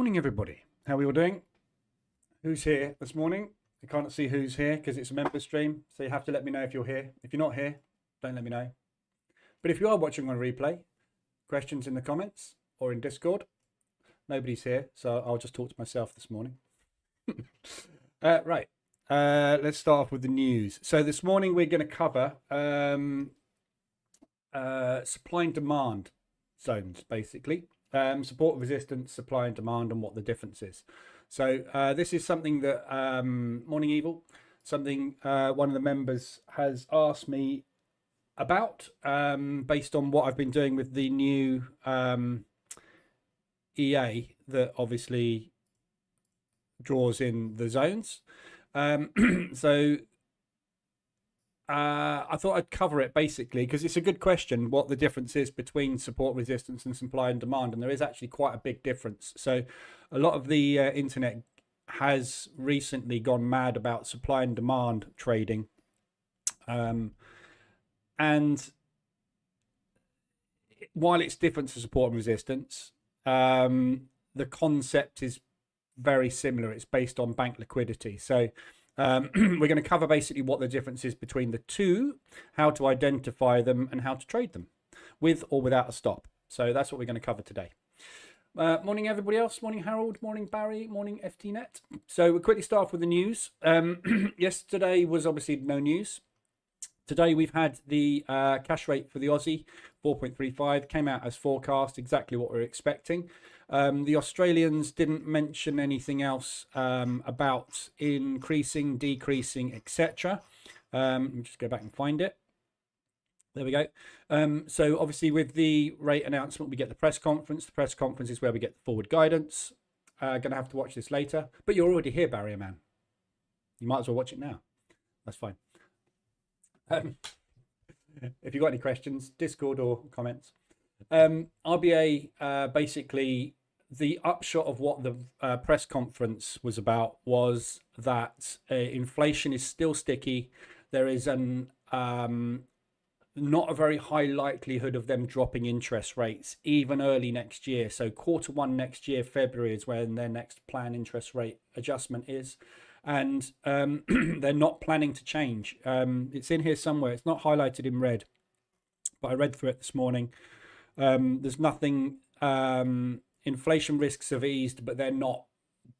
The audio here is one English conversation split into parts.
Morning, everybody. How are we all doing? Who's here this morning? I can't see who's here because it's a member stream, so you have to let me know if you're here. If you're not here, don't let me know. But if you are watching on replay, questions in the comments or in Discord. Nobody's here, so I'll just talk to myself this morning. Right. Let's start off with the news. So this morning we're going to cover supply and demand zones, basically. Support, resistance, supply and demand, and what the difference is. So this is something that Morning Evil, something one of the members has asked me about, based on what I've been doing with the new EA that obviously draws in the zones. So I thought I'd cover it basically because it's a good question, what the difference is between support, resistance and supply and demand. And there is actually quite a big difference. So a lot of the internet has recently gone mad about supply and demand trading. And while it's different to support and resistance, the concept is very similar. It's based on bank liquidity. So we're going to cover basically what the difference is between the two, how to identify them, and how to trade them with or without a stop. So that's what we're going to cover today. Morning, everybody else. Morning, Harold. Morning, Barry. Morning, FTNet. So we'll quickly start off with the news. Yesterday was obviously no news. Today we've had the cash rate for the Aussie, 4.35, came out as forecast, exactly what we're expecting. The Australians didn't mention anything else about increasing, decreasing, etc. Let me just go back and find it. There we go. So obviously with the rate announcement, we get the press conference. The press conference is where we get the forward guidance. Going to have to watch this later. But you're already here, Barrier Man. You might as well watch it now. That's fine. If you've got any questions, Discord or comments. RBA, basically the upshot of what the press conference was about was that inflation is still sticky. There is an not a very high likelihood of them dropping interest rates even early next year. So Q1 next year, February, is when their next plan interest rate adjustment is. And they're not planning to change. It's in here somewhere. It's not highlighted in red, but I read through it this morning. There's nothing. Inflation risks have eased, but they're not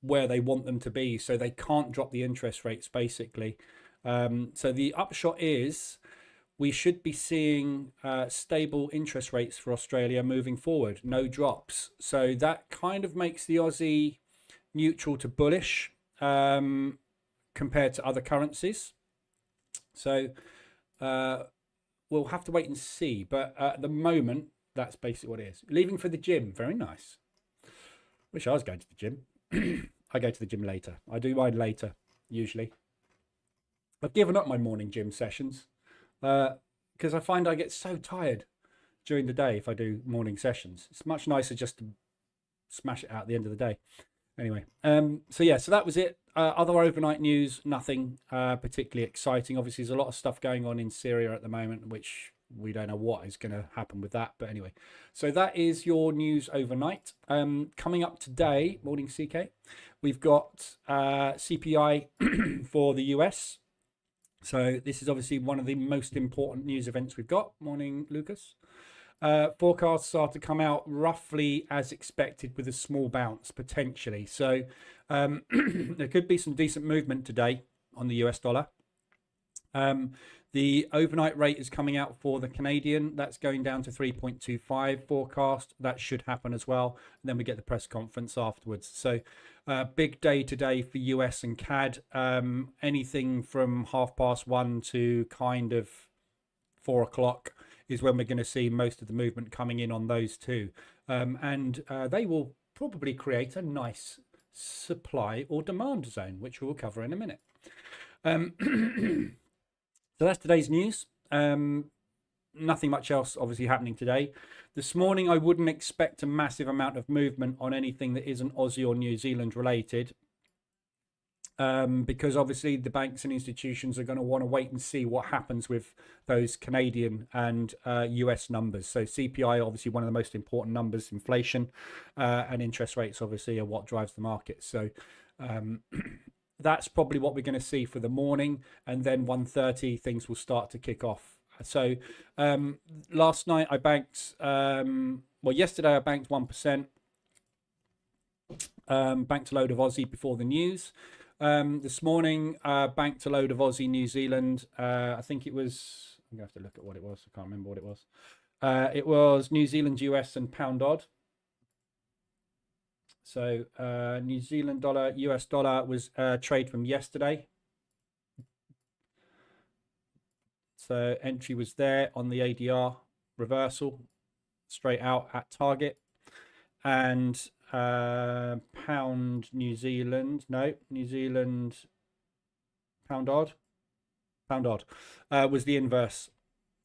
where they want them to be. So they can't drop the interest rates, basically. So the upshot is we should be seeing stable interest rates for Australia moving forward. No drops. So that kind of makes the Aussie neutral to bullish compared to other currencies. So we'll have to wait and see. But at the moment, that's basically what it is. Leaving for the gym. Very nice. Wish I was going to the gym. I go to the gym later. I do mine later, usually. I've given up my morning gym sessions because I find I get so tired during the day if I do morning sessions. It's much nicer just to smash it out at the end of the day. Anyway, so yeah, so that was it. Other overnight news, nothing particularly exciting. Obviously, there's a lot of stuff going on in Syria at the moment, which we don't know what is going to happen with that. But anyway, so that is your news overnight. Coming up today, morning CK, we've got CPI for the US. So this is obviously one of the most important news events we've got. Morning, Lucas. Forecasts are to come out roughly as expected with a small bounce potentially. So there could be some decent movement today on the US dollar. The overnight rate is coming out for the Canadian. That's going down to 3.25 forecast. That should happen as well. And then we get the press conference afterwards. So big day today for US and CAD. Anything from 1:30 to kind of 4 o'clock is when we're going to see most of the movement coming in on those two. And they will probably create a nice supply or demand zone, which we'll cover in a minute. So that's today's news. Nothing much else obviously happening today. This morning, I wouldn't expect a massive amount of movement on anything that isn't Aussie or New Zealand related. because obviously the banks and institutions are going to want to wait and see what happens with those Canadian and US numbers. So CPI, obviously one of the most important numbers, inflation, and interest rates obviously are what drives the market. So that's probably what we're going to see for the morning, and then 1:30 things will start to kick off. So last night I banked, yesterday I banked 1%, banked a load of Aussie before the news. This morning, banked a load of Aussie New Zealand. I think it was, I'm going to have to look at what it was. I can't remember what it was. It was New Zealand, US, and pound odd. So New Zealand dollar, US dollar was trade from yesterday. So entry was there on the ADR reversal, straight out at target. And pound New Zealand, New Zealand pound odd was the inverse.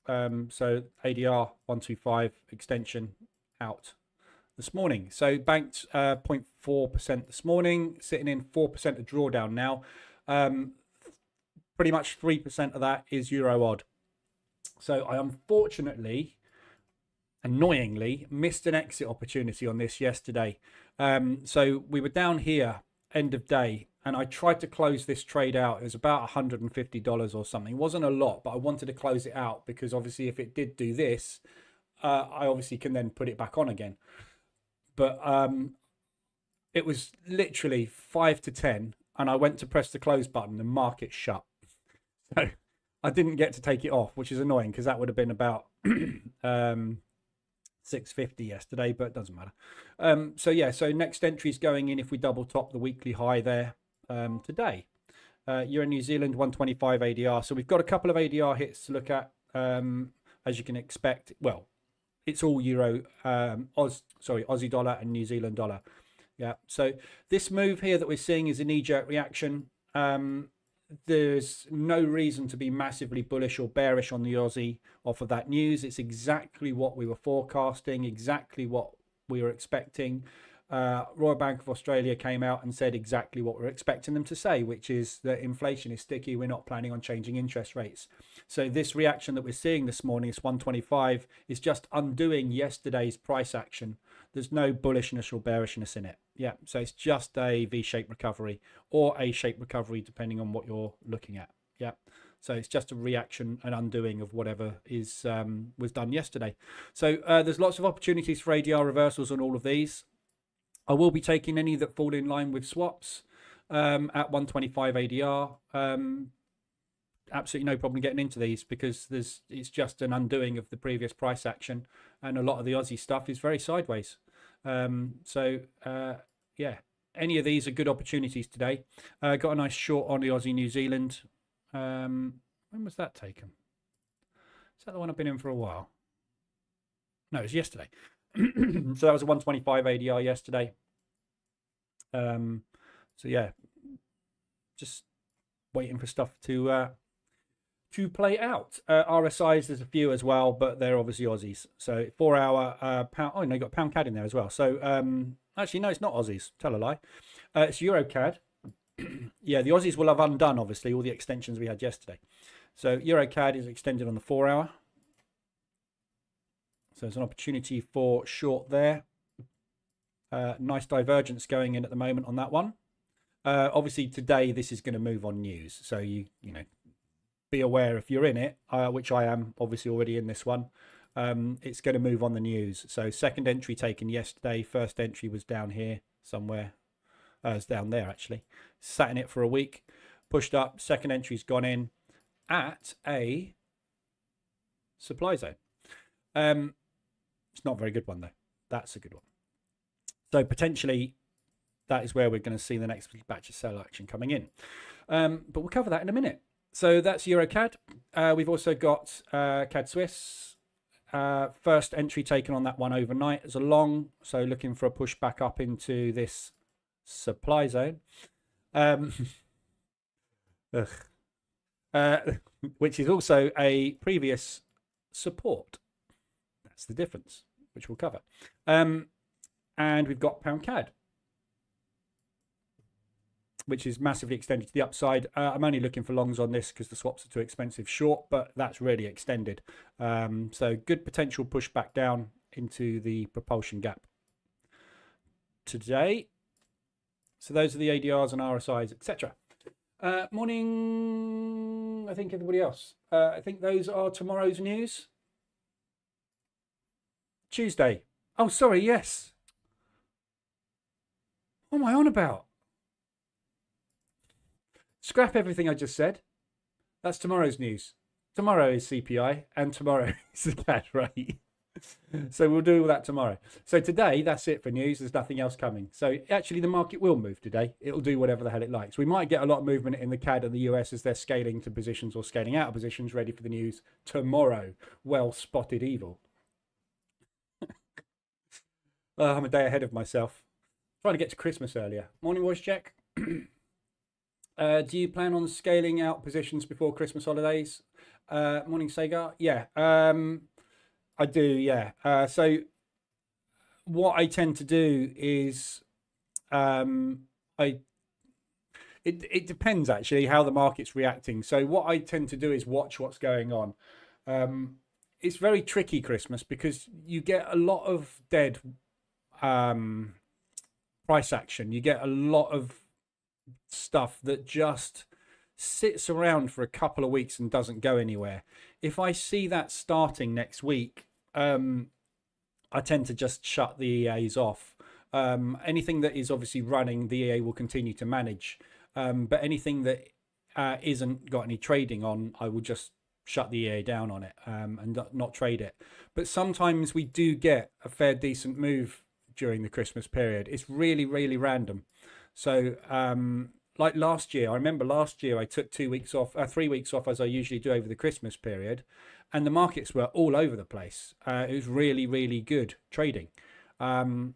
So ADR 125 extension out this morning. So banked 0.4% this morning, sitting in 4% of drawdown now. Pretty much 3% of that is euro odd. So I unfortunately, annoyingly, missed an exit opportunity on this yesterday. So we were down here end of day, and I tried to close this trade out. It was about $150 or something. It wasn't a lot, but I wanted to close it out because obviously if it did do this, I obviously can then put it back on again. But it was literally 5 to 10, and I went to press the close button, the market shut. So I didn't get to take it off, which is annoying because that would have been about 650 yesterday, but it doesn't matter. So next entry is going in if we double top the weekly high there today. Euro New Zealand 125 ADR. So we've got a couple of ADR hits to look at, as you can expect. Well, it's all euro, Aussie dollar and New Zealand dollar. Yeah. So this move here that we're seeing is a knee-jerk reaction. There's no reason to be massively bullish or bearish on the Aussie off of that news. It's exactly what we were forecasting, exactly what we were expecting. Royal Bank of Australia came out and said exactly what we're expecting them to say, which is that inflation is sticky. We're not planning on changing interest rates. So this reaction that we're seeing this morning, this 125, is just undoing yesterday's price action. There's no bullishness or bearishness in it. Yeah, so it's just a V-shaped recovery or A-shaped recovery, depending on what you're looking at. Yeah, so it's just a reaction and undoing of whatever is was done yesterday. So there's lots of opportunities for ADR reversals on all of these. I will be taking any that fall in line with swaps at 125 ADR. Absolutely no problem getting into these because it's just an undoing of the previous price action, and a lot of the Aussie stuff is very sideways. Yeah, any of these are good opportunities today. Got a nice short on the Aussie New Zealand. When was that taken? Is that the one I've been in for a while? No, it was yesterday. So that was a 125 ADR yesterday. So yeah, just waiting for stuff to play out. RSIs, there's a few as well, but they're obviously Aussies. So 4 hour pound. Oh no, you got pound CAD in there as well. So actually no, it's not Aussies. Tell a lie. It's Euro CAD. Yeah, the Aussies will have undone obviously all the extensions we had yesterday. So Euro CAD is extended on the 4 hour. So there's an opportunity for short there. Nice divergence going in at the moment on that one. Obviously today this is going to move on news. So you know, be aware if you're in it, which I am obviously already in this one. It's going to move on the news. So second entry taken yesterday. First entry was down here somewhere. It's down there actually. Sat in it for a week. Pushed up. Second entry's gone in at a supply zone. It's not a very good one though. That's a good one. So potentially that is where we're going to see the next batch of sell action coming in. But we'll cover that in a minute. So that's EuroCAD. We've also got CAD Swiss. First entry taken on that one overnight as a long. So looking for a push back up into this supply zone. Which is also a previous support. That's the difference, which we'll cover. And we've got pound CAD. which is massively extended to the upside. I'm only looking for longs on this because the swaps are too expensive short, but that's really extended. So good potential push back down into the propulsion gap today. So those are the ADRs and RSIs, etc. Morning, I think everybody else. I think those are tomorrow's news. Tuesday. Oh, sorry, yes. What am I on about? Scrap everything I just said. That's tomorrow's news. Tomorrow is CPI and tomorrow is the CAD rate. So we'll do all that tomorrow. So today, that's it for news. There's nothing else coming. So actually, the market will move today. It'll do whatever the hell it likes. We might get a lot of movement in the CAD and the US as they're scaling to positions or scaling out of positions, ready for the news tomorrow. Well spotted evil. I'm a day ahead of myself. Trying to get to Christmas earlier. Morning, voice check. Do you plan on scaling out positions before Christmas holidays? Morning, Sagar. Yeah, I do. Yeah. So what I tend to do is, it depends actually how the market's reacting. So what I tend to do is watch what's going on. It's very tricky Christmas because you get a lot of dead price action. You get a lot of stuff that just sits around for a couple of weeks and doesn't go anywhere. If I see that starting next week, I tend to just shut the EAs off. Anything that is obviously running, the EA will continue to manage. But anything that isn't got any trading on, I will just shut the EA down on it and not trade it. But sometimes we do get a fair decent move during the Christmas period. It's really, really random. So like last year, I remember last year I took 3 weeks off as I usually do over the Christmas period, and the markets were all over the place. It was really, really good trading. But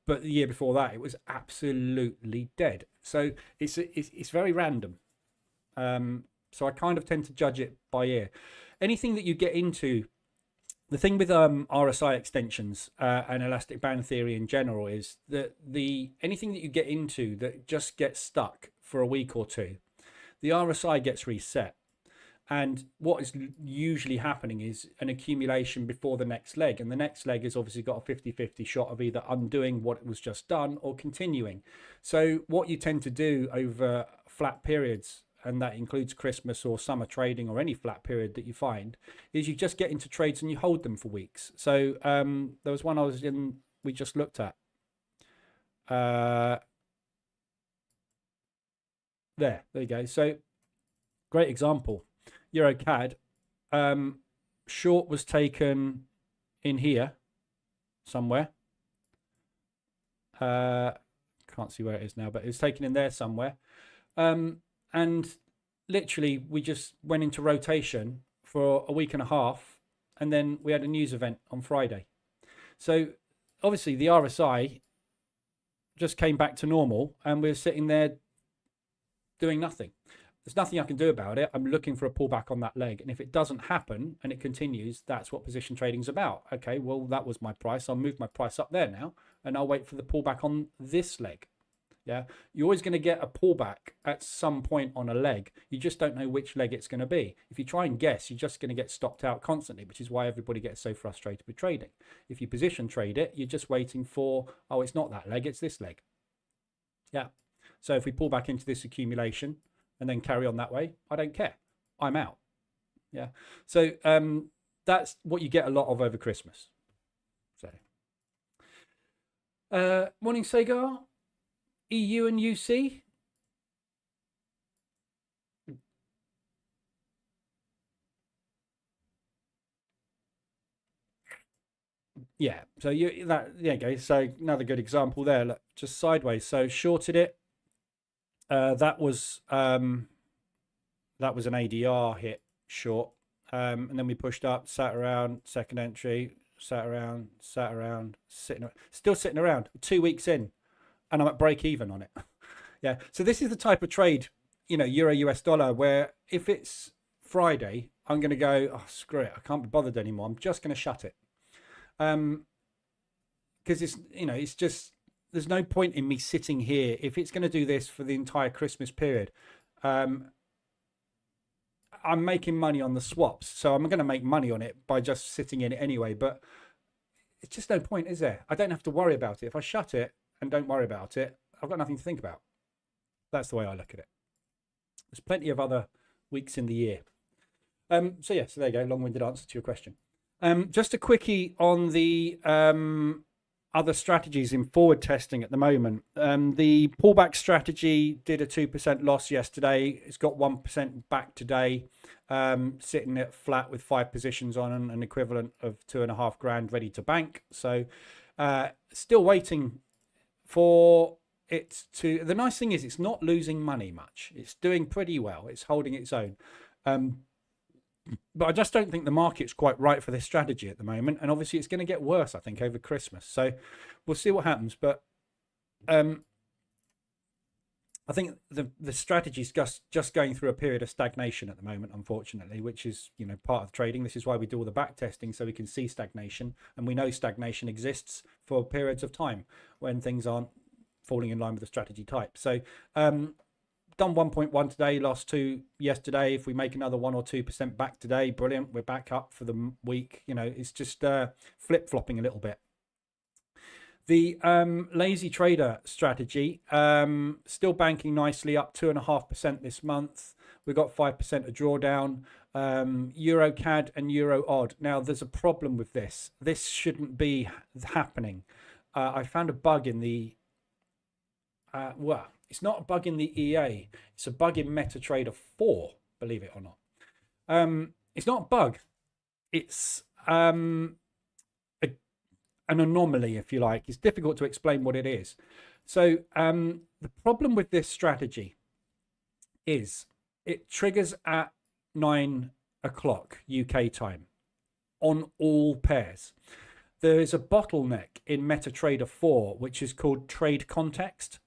the year before that, it was absolutely dead. So it's very random. So I kind of tend to judge it by ear. Anything that you get into, the thing with RSI extensions and elastic band theory in general is that anything that you get into that just gets stuck for a week or two, the RSI gets reset. And what is usually happening is an accumulation before the next leg. And the next leg has obviously got a 50-50 shot of either undoing what was just done or continuing. So what you tend to do over flat periods, and that includes Christmas or summer trading or any flat period that you find, is you just get into trades and you hold them for weeks. So there was one we just looked at. There you go. So great example. Euro CAD. Short was taken in here somewhere. Can't see where it is now, but it was taken in there somewhere. And literally, we just went into rotation for a week and a half, and then we had a news event on Friday. So obviously, the RSI just came back to normal, and we're sitting there doing nothing. There's nothing I can do about it. I'm looking for a pullback on that leg, and if it doesn't happen and it continues, that's what position trading's about. Okay, well, that was my price. I'll move my price up there now, and I'll wait for the pullback on this leg. Yeah, you're always going to get a pullback at some point on a leg. You just don't know which leg it's going to be. If you try and guess, you're just going to get stopped out constantly, which is why everybody gets so frustrated with trading. If you position trade it, you're just waiting for, oh, it's not that leg, it's this leg. Yeah. So if we pull back into this accumulation and then carry on that way, I don't care. I'm out. Yeah. So that's what you get a lot of over Christmas. So morning, Sagar. EU and UC. Yeah, so there you go. So another good example there. Look, just sideways. So shorted it. That was an ADR hit short, and then we pushed up, sat around, second entry, sat around, still sitting around. 2 weeks in, and I'm at break even on it. Yeah. So this is the type of trade, Euro US dollar, where if it's Friday, I'm going to go, oh, screw it, I can't be bothered anymore. I'm just going to shut it. Because it's just there's no point in me sitting here if it's going to do this for the entire Christmas period. I'm making money on the swaps, so I'm going to make money on it by just sitting in it anyway. But it's just no point, is there? I don't have to worry about it. If I shut it and don't worry about it, I've got nothing to think about. That's the way I look at it. There's plenty of other weeks in the year. So there you go. Long-winded answer to your question. Just a quickie on the other strategies in forward testing at the moment. The pullback strategy did a 2% loss yesterday. It's got 1% back today, sitting at flat with 5 positions on an equivalent of 2.5 grand ready to bank. So still waiting for it to. The nice thing is it's not losing money much. It's doing pretty well. It's holding its own. But I just don't think the market's quite right for this strategy at the moment. And obviously it's going to get worse, I think, over Christmas. So we'll see what happens. But I think the strategy is just going through a period of stagnation at the moment, unfortunately, which is, part of trading. This is why we do all the back testing, so we can see stagnation. And we know stagnation exists for periods of time when things aren't falling in line with the strategy type. So done 1.1 today, lost 2 yesterday. If we make another 1 or 2% back today, brilliant. We're back up for the week. It's just flip-flopping a little bit. The lazy trader strategy, still banking nicely, up 2.5% this month. We've got 5% of drawdown. Euro CAD and Euro odd. Now, there's a problem with this. This shouldn't be happening. I found a bug in the it's not a bug in the EA. It's a bug in MetaTrader 4, believe it or not. It's not a bug. It's an anomaly, if you like. It's difficult to explain what it is. So the problem with this strategy is it triggers at 9 o'clock UK time on all pairs. There is a bottleneck in MetaTrader 4, which is called trade context.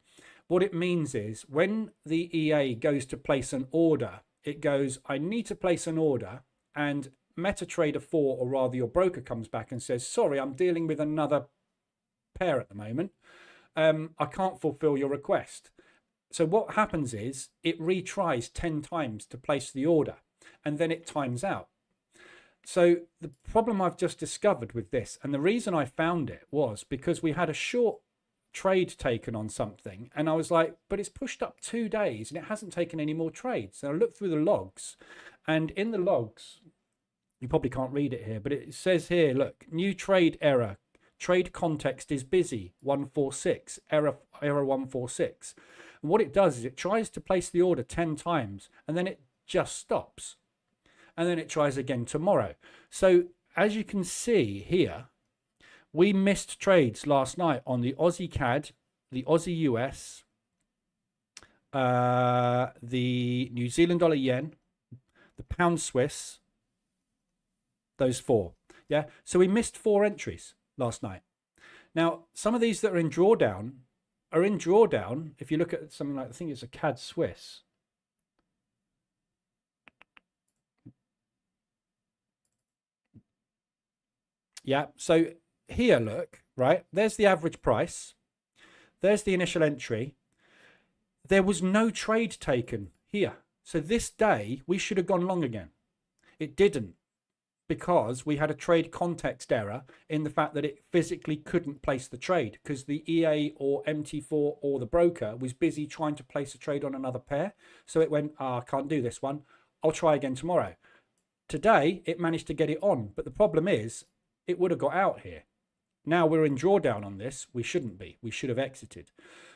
What it means is when the EA goes to place an order, it goes, I need to place an order, and MetaTrader 4, or rather your broker, comes back and says, sorry, I'm dealing with another pair at the moment. I can't fulfill your request. So what happens is it retries 10 times to place the order, and then it times out. So the problem I've just discovered with this, and the reason I found it was because we had a short trade taken on something, and I was like, but it's pushed up 2 days and it hasn't taken any more trades. And I looked through the logs, and in the logs, you probably can't read it here, but it says here, look, new trade error, trade context is busy, 146, error 146. And what it does is it tries to place the order 10 times and then it just stops, and then it tries again tomorrow. So as you can see here, we missed trades last night on the Aussie CAD, the Aussie US, the New Zealand dollar yen, the pound Swiss, those 4. Yeah, so we missed 4 entries last night. Now, some of these that are in drawdown are in drawdown. If you look at something like, I think it's a CAD Swiss. Yeah, so here, look, right, there's the average price, there's the initial entry. There was no trade taken here, so this day we should have gone long again. It didn't, because we had a trade context error in the fact that it physically couldn't place the trade because the EA or MT4 or the broker was busy trying to place a trade on another pair. So it went, I can't do this one, I'll try again tomorrow. Today it managed to get it on, but the problem is it would have got out here. Now we're in drawdown on this. We shouldn't be. We should have exited.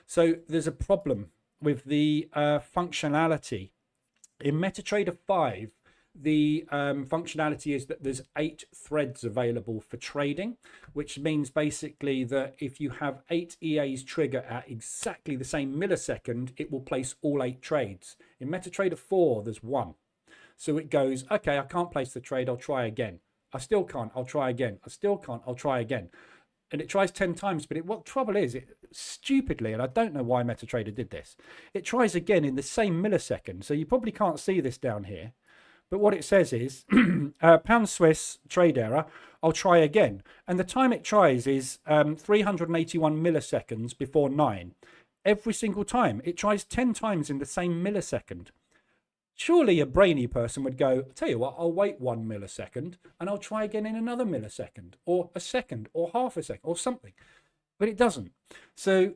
So there's a problem with the functionality. In MetaTrader 5, the functionality is that there's 8 threads available for trading, which means basically that if you have 8 EAs trigger at exactly the same millisecond, it will place all 8 trades. In MetaTrader 4, there's 1. So it goes, okay, I can't place the trade. I'll try again. I still can't. I'll try again. I still can't. I'll try again. And it tries 10 times, but what trouble is, it stupidly, and I don't know why MetaTrader did this, it tries again in the same millisecond. So you probably can't see this down here, But what it says is pound Swiss trade error. I'll try again. And the time it tries is 381 milliseconds before 9. Every single time. It tries 10 times in the same millisecond. Surely a brainy person would go, tell you what, I'll wait 1 millisecond and I'll try again in another millisecond or a second or half a second or something. But it doesn't. So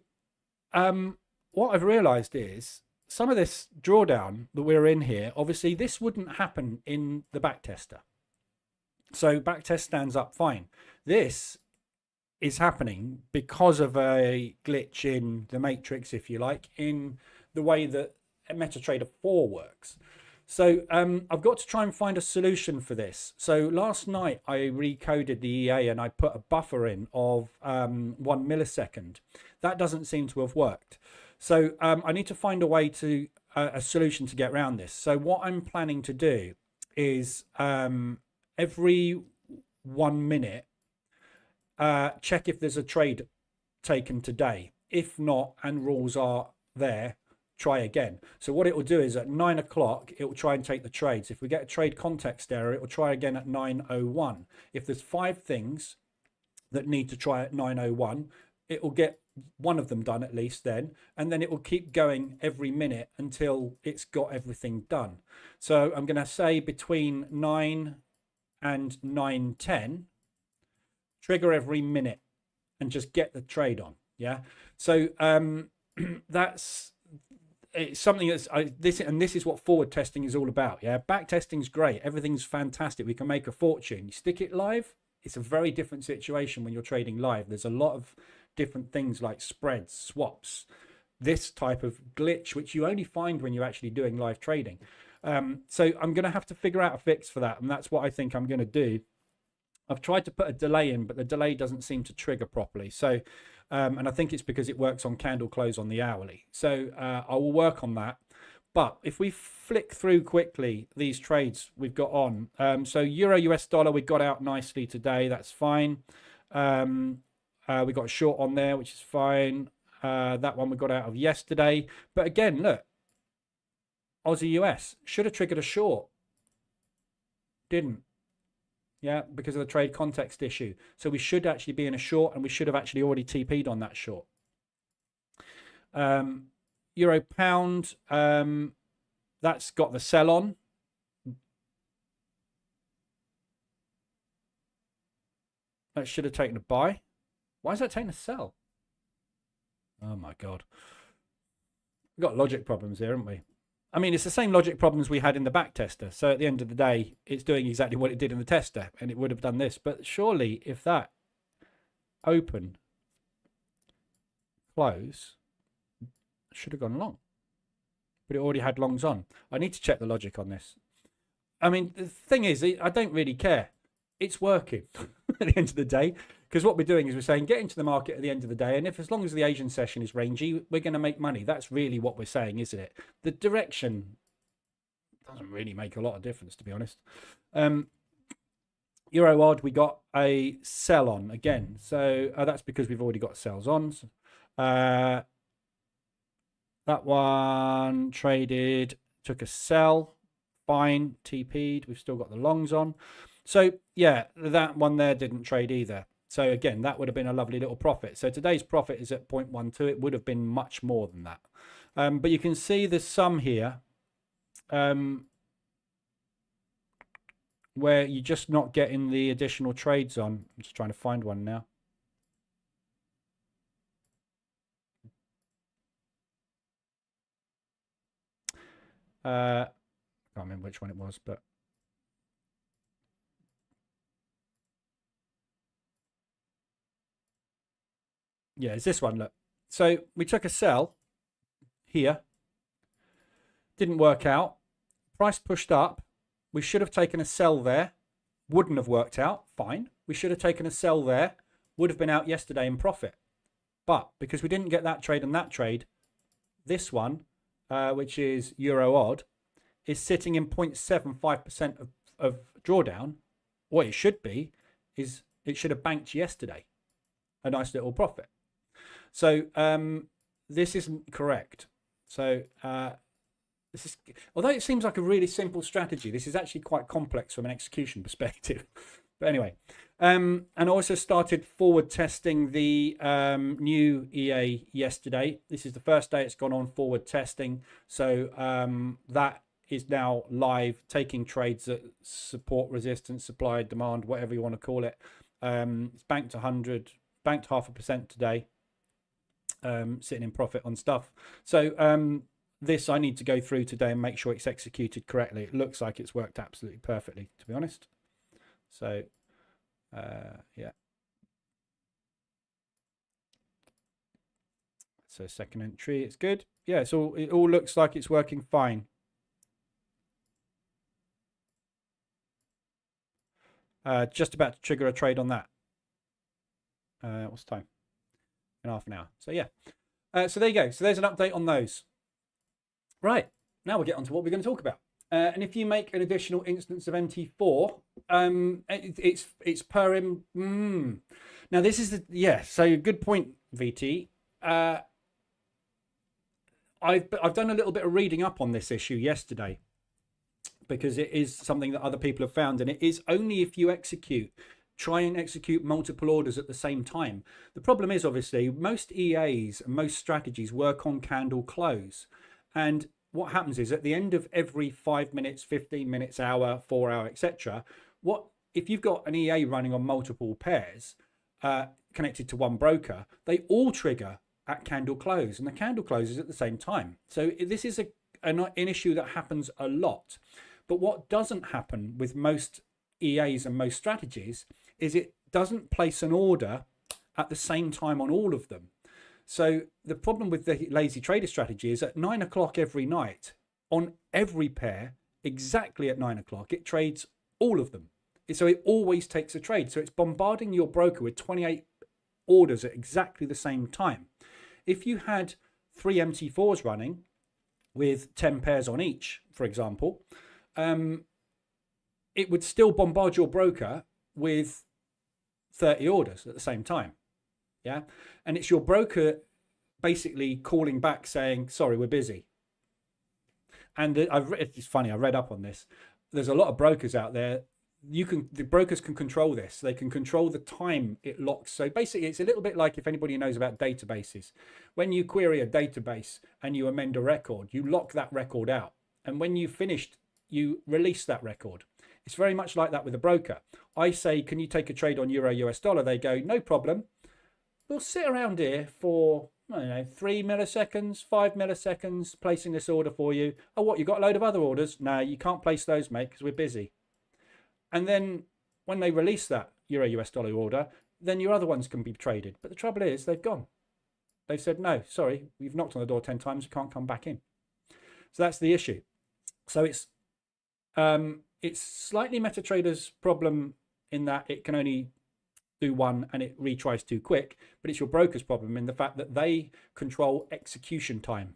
what I've realized is some of this drawdown that we're in here, obviously this wouldn't happen in the backtester. So backtest stands up fine. This is happening because of a glitch in the matrix, if you like, in the way that MetaTrader 4 works. So I've got to try and find a solution for this. So last night I recoded the EA and I put a buffer in of 1 millisecond. That doesn't seem to have worked. So I need to find a way to a solution to get around this. So what I'm planning to do is every 1 minute check if there's a trade taken today. If not, and rules are there, try again. So what it will do is at 9 o'clock, it will try and take the trades. If we get a trade context error, it will try again at 9:01. If there's 5 things that need to try at 9:01, it will get one of them done at least then, and then it will keep going every minute until it's got everything done. So I'm going to say between 9 and 9:10, trigger every minute and just get the trade on. Yeah. So that's it's something that's this is what forward testing is all about. Yeah, back testing's great, everything's fantastic, we can make a fortune. You stick it live, it's a very different situation when you're trading live. There's a lot of different things like spreads, swaps, this type of glitch which you only find when you're actually doing live trading. So I'm going to have to figure out a fix for that, and that's what I think I'm going to do. I've tried to put a delay in, but the delay doesn't seem to trigger properly. So and I think it's because it works on candle close on the hourly. So I will work on that. But if we flick through quickly these trades we've got on, so Euro US dollar, we got out nicely today. That's fine. We got a short on there, which is fine. That one we got out of yesterday. But again, look, Aussie US should have triggered a short. Didn't. Yeah, because of the trade context issue. So we should actually be in a short, and we should have actually already TP'd on that short. Euro pound, that's got the sell on. That should have taken a buy. Why is that taking a sell? Oh my God. We've got logic problems here, haven't we? I mean, it's the same logic problems we had in the back tester. So at the end of the day, it's doing exactly what it did in the tester, and it would have done this. But surely if that open, close, should have gone long. But it already had longs on. I need to check the logic on this. I mean, the thing is, I don't really care. It's working at the end of the day. Because what we're doing is we're saying get into the market at the end of the day, and if as long as the Asian session is rangy, we're going to make money. That's really what we're saying, isn't it? The direction doesn't really make a lot of difference, to be honest. Euro odd, we got a sell on again. So that's because we've already got sells on. That one traded, took a sell, fine, TP'd. We've still got the longs on. So yeah, that one there didn't trade either. So again, that would have been a lovely little profit. So today's profit is at 0.12. It would have been much more than that. But you can see the sum here where you're just not getting the additional trades on. I'm just trying to find one now. I can't remember which one it was, but yeah, it's this one, look. So we took a sell here. Didn't work out. Price pushed up. We should have taken a sell there. Wouldn't have worked out. Fine. We should have taken a sell there. Would have been out yesterday in profit. But because we didn't get that trade and that trade, this one, which is Euro odd, is sitting in 0.75% of drawdown. What it should be is it should have banked yesterday. A nice little profit. So this isn't correct. So This is, although it seems like a really simple strategy, this is actually quite complex from an execution perspective. But anyway, and I also started forward testing the new EA yesterday. This is the first day it's gone on forward testing. So that is now live, taking trades that support resistance, supply, demand, whatever you want to call it. It's banked 100, banked 0.5% today, sitting in profit on stuff. So this I need to go through today and make sure it's executed correctly. It looks like it's worked absolutely perfectly, to be honest. So yeah. So second entry, it's good. Yeah, so it all looks like it's working fine. Just about to trigger a trade on that. What's the time? In half an hour. So yeah. So there you go. So there's an update on those. Right. Now we'll get on to what we're going to talk about. And if you make an additional instance of MT4, it's per Now this is so good point, VT. I've done a little bit of reading up on this issue yesterday, because it is something that other people have found, and it is only if you try and execute multiple orders at the same time. The problem is, obviously, most EAs and most strategies work on candle close, and what happens is at the end of every 5 minutes, 15 minutes, hour, 4 hour, etc., if you've got an EA running on multiple pairs connected to one broker, they all trigger at candle close, and the candle closes at the same time. So this is an issue that happens a lot. But what doesn't happen with most EAs and most strategies is it doesn't place an order at the same time on all of them. So the problem with the lazy trader strategy is at 9 o'clock every night on every pair, exactly at 9 o'clock, it trades all of them. So it always takes a trade. So it's bombarding your broker with 28 orders at exactly the same time. If you had 3 MT4s running with 10 pairs on each, for example, it would still bombard your broker with 30 orders at the same time. Yeah. And it's your broker basically calling back saying, sorry, we're busy. And it's funny, I read up on this. There's a lot of brokers out there. The brokers can control this. They can control the time it locks. So basically, it's a little bit like if anybody knows about databases. When you query a database and you amend a record, you lock that record out. And when you've finished, you release that record. It's very much like that with a broker. I say, can you take a trade on Euro US dollar? They go, no problem. We'll sit around here for, I don't know, 3 milliseconds, 5 milliseconds, placing this order for you. Oh, what, you got a load of other orders? No, you can't place those, mate, because we're busy. And then when they release that Euro US dollar order, then your other ones can be traded. But the trouble is, they've gone. They've said, no, sorry, we've knocked on the door 10 times, you can't come back in. So that's the issue. So it's slightly MetaTrader's problem in that it can only do one and it retries too quick, but it's your broker's problem in the fact that they control execution time.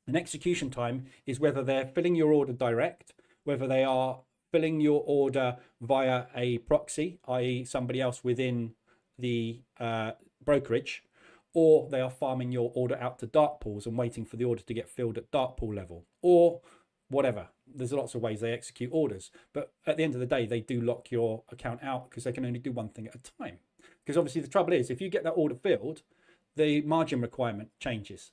And execution time is whether they're filling your order direct, whether they are filling your order via a proxy, i.e. somebody else within the brokerage, or they are farming your order out to dark pools and waiting for the order to get filled at dark pool level, or whatever. There's lots of ways they execute orders, but at the end of the day, they do lock your account out because they can only do one thing at a time. Because obviously the trouble is, if you get that order filled, the margin requirement changes.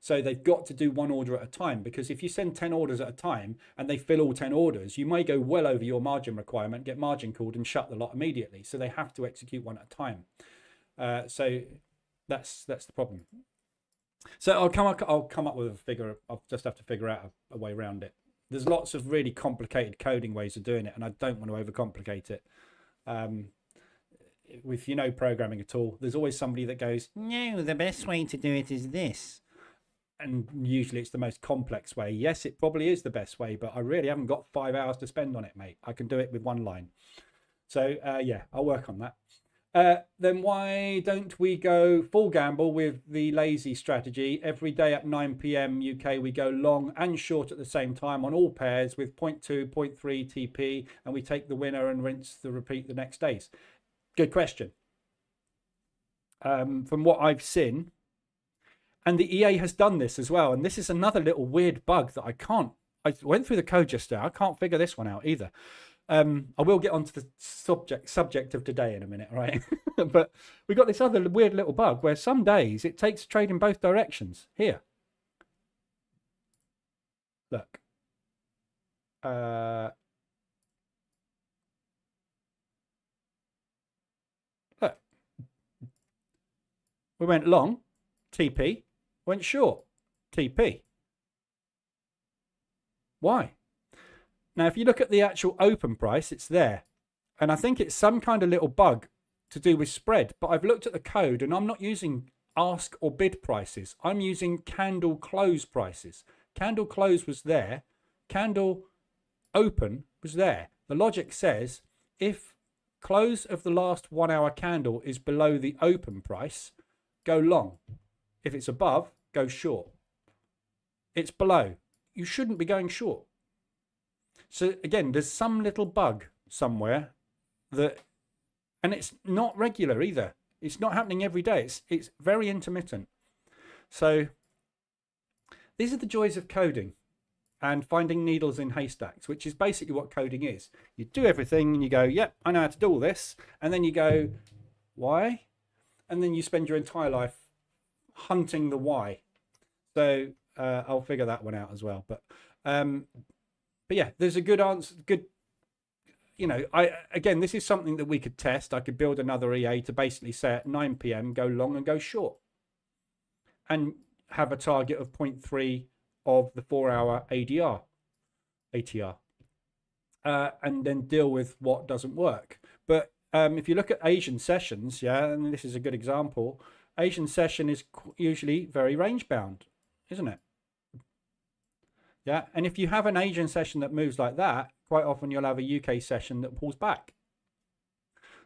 So they've got to do one order at a time, because if you send 10 orders at a time and they fill all 10 orders, you may go well over your margin requirement, get margin called and shut the lot immediately. So they have to execute one at a time. So that's the problem. So I'll come up with a figure. I'll just have to figure out a way around it. There's lots of really complicated coding ways of doing it, and I don't want to overcomplicate it. If you know programming at all, there's always somebody that goes, no, the best way to do it is this. And usually it's the most complex way. Yes, it probably is the best way, but I really haven't got 5 hours to spend on it, mate. I can do it with one line. So yeah, I'll work on that. Then why don't we go full gamble with the lazy strategy? Every day at 9 p.m. UK, we go long and short at the same time on all pairs with 0.2, 0.3 TP, and we take the winner and rinse the repeat the next days. Good question. From what I've seen, And the EA has done this as well. And this is another little weird bug that I went through the code just now. I can't figure this one out either. I will get onto the subject of today in a minute, right? But we got this other weird little bug where some days it takes trade in both directions. Here. Look. Look. We went long, TP, went short, TP. Why? Now, if you look at the actual open price, it's there. And I think it's some kind of little bug to do with spread. But I've looked at the code and I'm not using ask or bid prices. I'm using candle close prices. Candle close was there. Candle open was there. The logic says if close of the last 1 hour candle is below the open price, go long. If it's above, go short. It's below. You shouldn't be going short. So again, there's some little bug somewhere that, and it's not regular either. It's not happening every day. It's very intermittent. So these are the joys of coding and finding needles in haystacks, which is basically what coding is. You do everything and you go, yep, I know how to do all this. And then you go, why? And then you spend your entire life hunting the why. So I'll figure that one out as well. But yeah, there's a good answer. Good, you know. Again, this is something that we could test. I could build another EA to basically say at 9 p.m. go long and go short, and have a target of 0.3 of the 4 hour ATR, and then deal with what doesn't work. But if you look at Asian sessions, yeah, and this is a good example. Asian session is usually very range bound, isn't it? Yeah, and if you have an Asian session that moves like that, quite often you'll have a UK session that pulls back.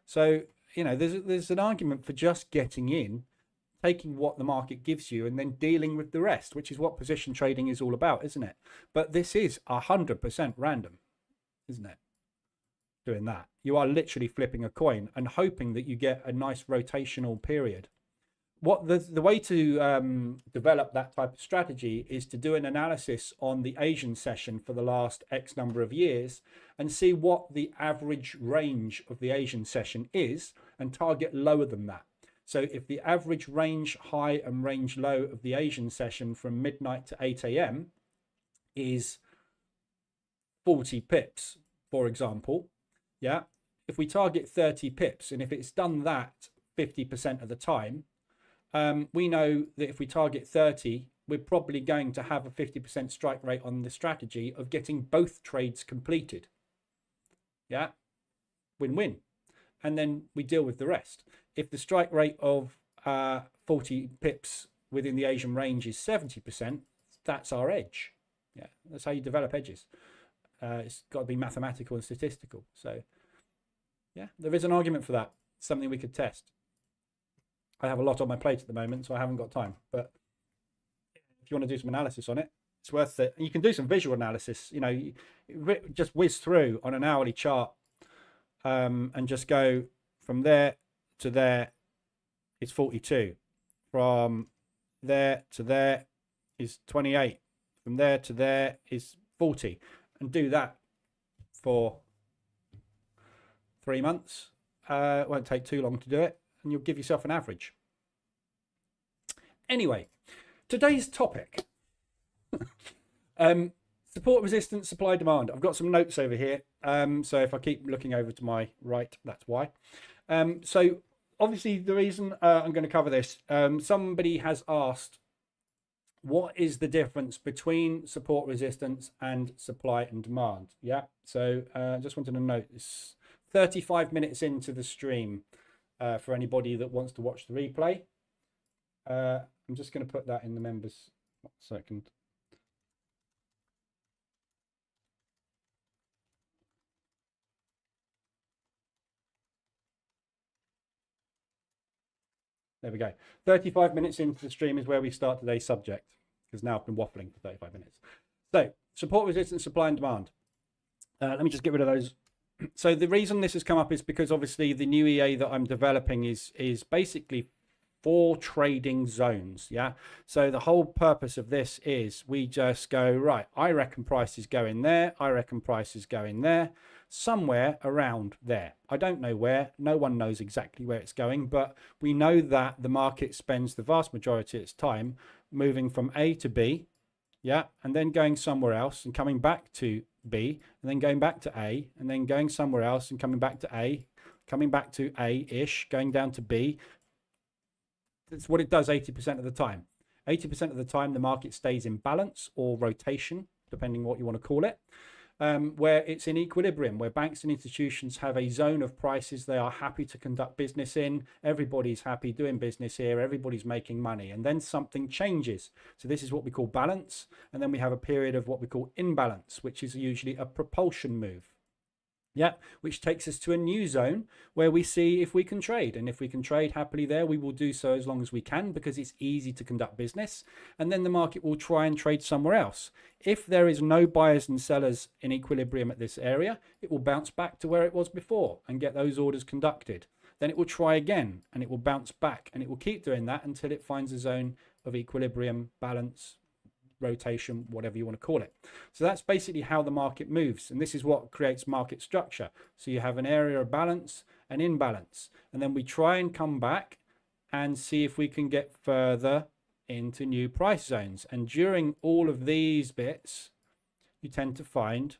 So, you know, there's an argument for just getting in, taking what the market gives you, and then dealing with the rest, which is what position trading is all about, isn't it? But this is 100% random, isn't it? Doing that. You are literally flipping a coin and hoping that you get a nice rotational period. What the way to develop that type of strategy is to do an analysis on the Asian session for the last X number of years and see what the average range of the Asian session is and target lower than that. So if the average range high and range low of the Asian session from midnight to 8 a.m. is 40 pips, for example, yeah, if we target 30 pips and if it's done that 50% of the time, we know that if we target 30, we're probably going to have a 50% strike rate on the strategy of getting both trades completed. Yeah, win-win. And then we deal with the rest. If the strike rate of 40 pips within the Asian range is 70%, that's our edge. Yeah, that's how you develop edges. It's got to be mathematical and statistical. So, yeah, there is an argument for that. Something we could test. I have a lot on my plate at the moment, so I haven't got time. But if you want to do some analysis on it, it's worth it. You can do some visual analysis. You know, just whiz through on an hourly chart and just go from there to there is 42. From there to there is 28. From there to there is 40. And do that for 3 months. It won't take too long to do it. And you'll give yourself an average. Anyway, today's topic. Support, resistance, supply, demand. I've got some notes over here. So if I keep looking over to my right, that's why. So obviously the reason I'm going to cover this, somebody has asked, what is the difference between support, resistance and supply and demand? Yeah. So I just wanted to note this 35 minutes into the stream. For anybody that wants to watch the replay, I'm just going to put that in the members. 1 second. There we go. 35 minutes into the stream is where we start today's subject, because now I've been waffling for 35 minutes. So, support, resistance, supply and demand. Let me just get rid of those. So the reason this has come up is because obviously the new EA that I'm developing is basically 4 trading zones. Yeah, so the whole purpose of this is we just go, right, I reckon prices go in there, I reckon prices go in there, somewhere around there. I don't know where, no one knows exactly where it's going, but we know that the market spends the vast majority of its time moving from A to B, yeah, and then going somewhere else and coming back to B, and then going back to A, and then going somewhere else and coming back to A, coming back to A-ish, going down to B. That's what it does 80% of the time. 80% of the time, the market stays in balance or rotation, depending what you want to call it, where it's in equilibrium, where banks and institutions have a zone of prices they are happy to conduct business in. Everybody's happy doing business here. Everybody's making money. And then something changes. So this is what we call balance. And then we have a period of what we call imbalance, which is usually a propulsion move. Yeah, which takes us to a new zone where we see if we can trade. And if we can trade happily there, we will do so as long as we can because it's easy to conduct business. And then the market will try and trade somewhere else. If there is no buyers and sellers in equilibrium at this area, it will bounce back to where it was before and get those orders conducted. Then it will try again and it will bounce back and it will keep doing that until it finds a zone of equilibrium, balance, rotation, whatever you want to call it. So that's basically how the market moves, and this is what creates market structure. So you have an area of balance and imbalance, and then we try and come back and see if we can get further into new price zones. And during all of these bits, you tend to find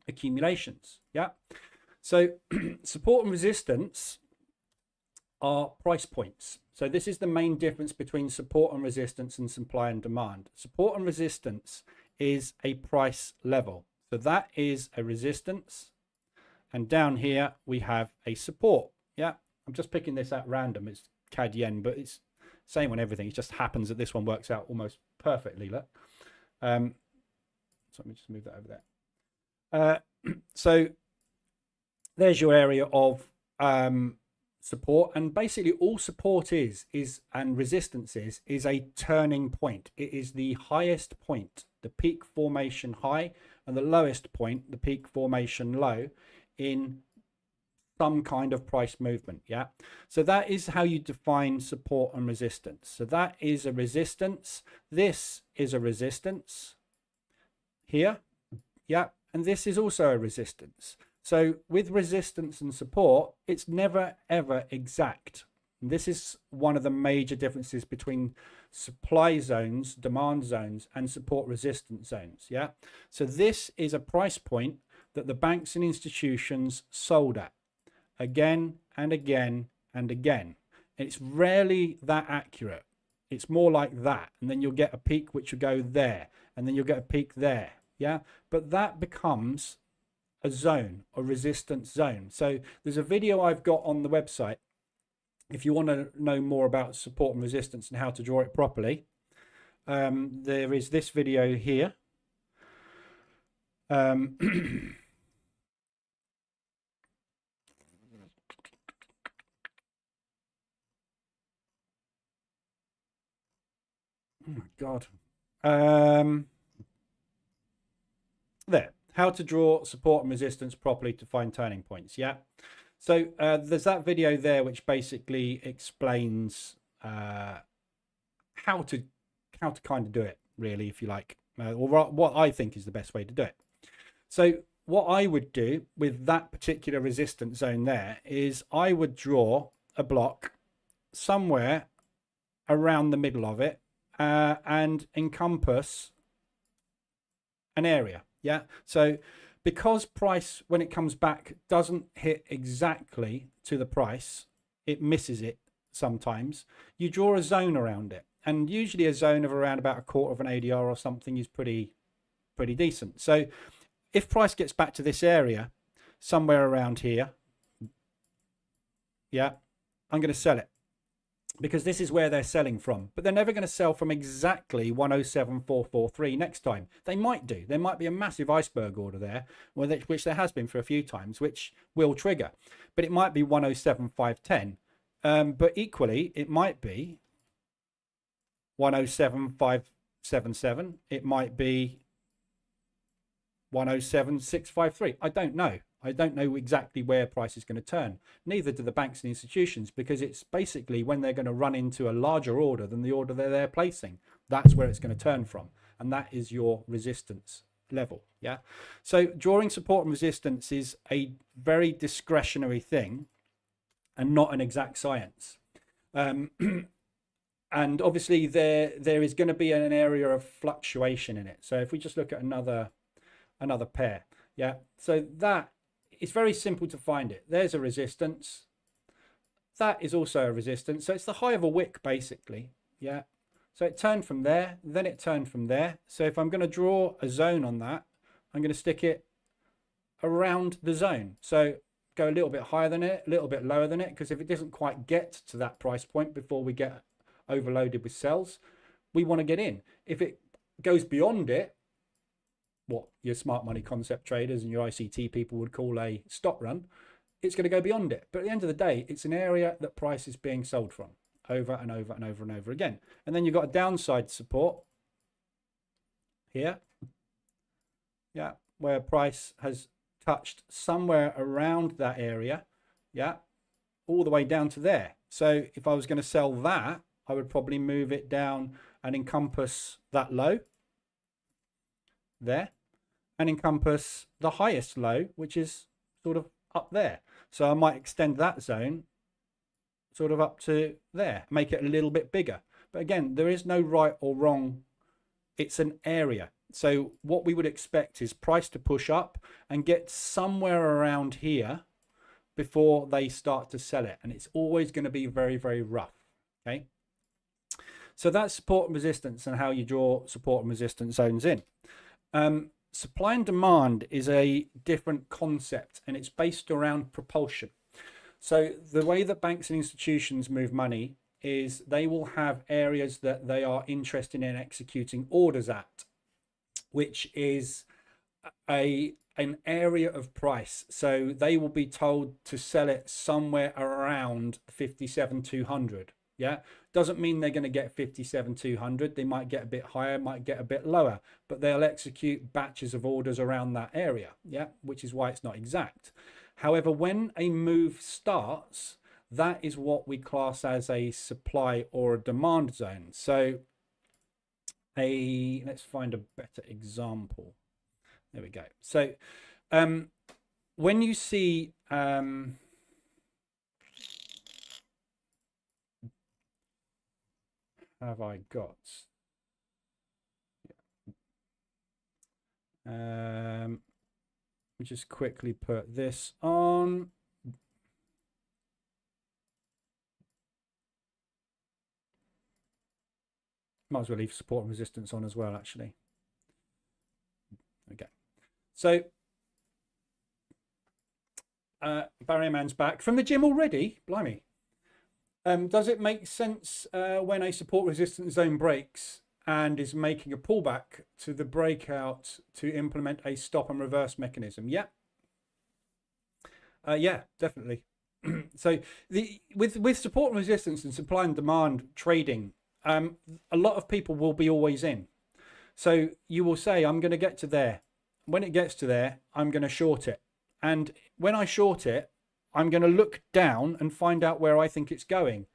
accumulations. Yeah, so support and resistance are price points. So this is the main difference between support and resistance and supply and demand. Support and resistance is a price level. So that is a resistance. And down here we have a support. Yeah, I'm just picking this at random. It's CAD yen, but it's same on everything. It just happens that this one works out almost perfectly. Look. So let me just move that over there. So there's your area of support, and basically all support is and resistance is a turning point. It is the highest point, the peak formation high, and the lowest point, the peak formation low, in some kind of price movement. Yeah, so that is how you define support and resistance. So that is a resistance, this is a resistance here, yeah, and this is also a resistance. So with resistance and support, it's never, ever exact. This is one of the major differences between supply zones, demand zones, and support resistance zones. Yeah. So this is a price point that the banks and institutions sold at again and again and again. And it's rarely that accurate. It's more like that. And then you'll get a peak which will go there. And then you'll get a peak there. Yeah. But that becomes a zone, a resistance zone. So there's a video I've got on the website if you want to know more about support and resistance and how to draw it properly. There is this video here. Oh my God. There. How to draw support and resistance properly to find turning points. Yeah. So there's that video there which basically explains how to kind of do it, really, if you like, or what I think is the best way to do it. So what I would do with that particular resistance zone there is I would draw a block somewhere around the middle of it and encompass an area. Yeah, so because price, when it comes back, doesn't hit exactly to the price, it misses it sometimes, you draw a zone around it. And usually a zone of around about a quarter of an ADR or something is pretty decent. So if price gets back to this area, somewhere around here, yeah, I'm going to sell it. Because this is where they're selling from, but they're never going to sell from exactly 107,443 next time. They might do. There might be a massive iceberg order there, which there has been for a few times, which will trigger. But it might be 107,510. But equally, it might be 107,577. It might be 107,653. I don't know. I don't know exactly where price is going to turn. Neither do the banks and institutions, because it's basically when they're going to run into a larger order than the order they're placing. That's where it's going to turn from. And that is your resistance level. Yeah. So drawing support and resistance is a very discretionary thing and not an exact science. And obviously there is going to be an area of fluctuation in it. So if we just look at another pair, yeah, so that it's very simple to find it. There's a resistance, that is also a resistance, so it's the high of a wick basically. Yeah, so it turned from there, then it turned from there. So if I'm going to draw a zone on that, I'm going to stick it around the zone. So go a little bit higher than it, a little bit lower than it, because if it doesn't quite get to that price point before we get overloaded with sells, we want to get in. If it goes beyond it, what your smart money concept traders and your ICT people would call a stop run, it's going to go beyond it. But at the end of the day, it's an area that price is being sold from over and over and over and over again. And then you've got a downside support here, yeah, where price has touched somewhere around that area, yeah, all the way down to there. So if I was going to sell that, I would probably move it down and encompass that low there and encompass the highest low, which is sort of up there. So I might extend that zone sort of up to there, make it a little bit bigger. But again, there is no right or wrong. It's an area. So what we would expect is price to push up and get somewhere around here before they start to sell it. And it's always going to be very, very rough. Okay. So that's support and resistance and how you draw support and resistance zones in. Supply and demand is a different concept, and it's based around propulsion. So the way that banks and institutions move money is they will have areas that they are interested in executing orders at, which is an area of price. So they will be told to sell it somewhere around 57,200. Yeah, doesn't mean they're going to get 57,200. They might get a bit higher, might get a bit lower, but they'll execute batches of orders around that area. Yeah, which is why it's not exact. However, when a move starts, that is what we class as a supply or a demand zone. So let's find a better example. There we go. So when you see have I got? Let me just quickly put this on. Might as well leave support and resistance on as well, actually. Okay. So Barrier Man's back from the gym already. Blimey. Does it make sense when a support resistance zone breaks and is making a pullback to the breakout to implement a stop and reverse mechanism? Yeah. Yeah, definitely. So with support and resistance and supply and demand trading, a lot of people will be always in. So you will say, I'm going to get to there. When it gets to there, I'm going to short it. And when I short it, I'm going to look down and find out where I think it's going.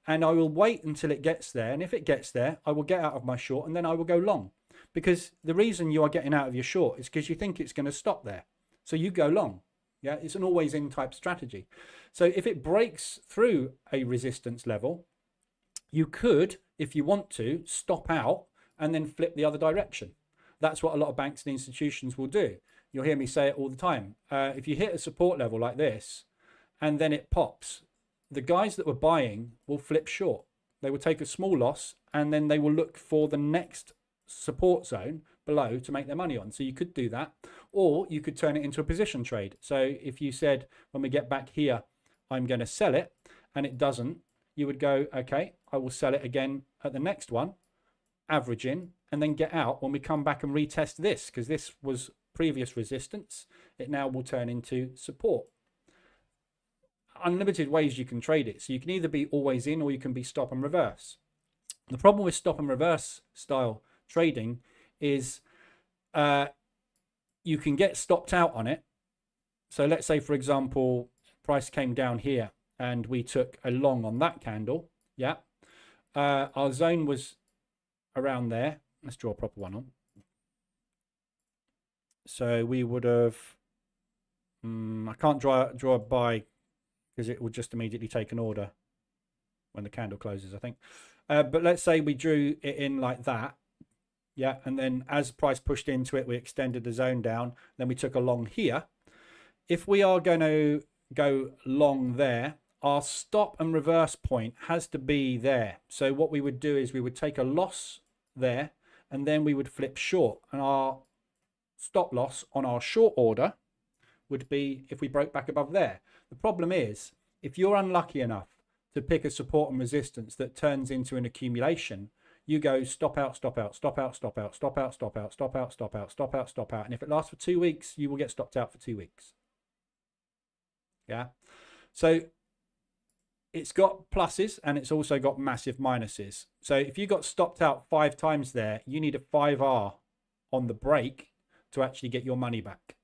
And I will wait until it gets there. And if it gets there, I will get out of my short and then I will go long. Because the reason you are getting out of your short is because you think it's going to stop there. So you go long. Yeah, it's an always in type strategy. So if it breaks through a resistance level, you could, if you want to, stop out and then flip the other direction. That's what a lot of banks and institutions will do. You'll hear me say it all the time. If you hit a support level like this, and then it pops, the guys that were buying will flip short. They will take a small loss and then they will look for the next support zone below to make their money on. So you could do that, or you could turn it into a position trade. So if you said, when we get back here, I'm going to sell it, and it doesn't, you would go, okay, I will sell it again at the next one, average in, and then get out when we come back and retest this, because this was previous resistance. It now will turn into support. Unlimited ways you can trade it. So you can either be always in, or you can be stop and reverse. The problem with stop and reverse style trading is you can get stopped out on it. So let's say, for example, price came down here and we took a long on that candle. Yeah. Our zone was around there. Let's draw a proper one on. So we would have, I can't draw a buy because it would just immediately take an order when the candle closes, I think. But let's say we drew it in like that. Yeah. And then as price pushed into it, we extended the zone down. Then we took a long here. If we are going to go long there, our stop and reverse point has to be there. So what we would do is we would take a loss there and then we would flip short, and our stop loss on our short order would be if we broke back above there. The problem is, if you're unlucky enough to pick a support and resistance that turns into an accumulation, you go stop out, stop out, stop out, stop out, stop out, stop out, stop out, stop out, stop out, stop out. And if it lasts for 2 weeks, you will get stopped out for 2 weeks. Yeah. So it's got pluses and it's also got massive minuses. So if you got stopped out 5 times there, you need a 5R on the break to actually get your money back.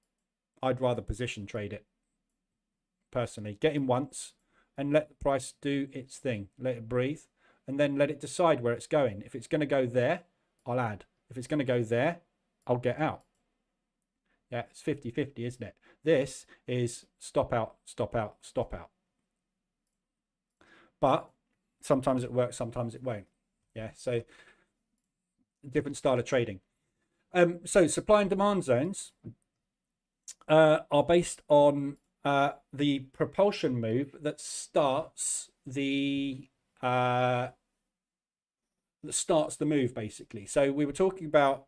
I'd rather position trade it personally. Get in once and let the price do its thing. Let it breathe and then let it decide where it's going. If it's going to go there, I'll add. If it's going to go there, I'll get out. Yeah, it's 50-50, isn't it? This is stop out, stop out, stop out. But sometimes it works, sometimes it won't. Yeah, so different style of trading. So supply and demand zones are based on the propulsion move that starts the move, basically. So we were talking about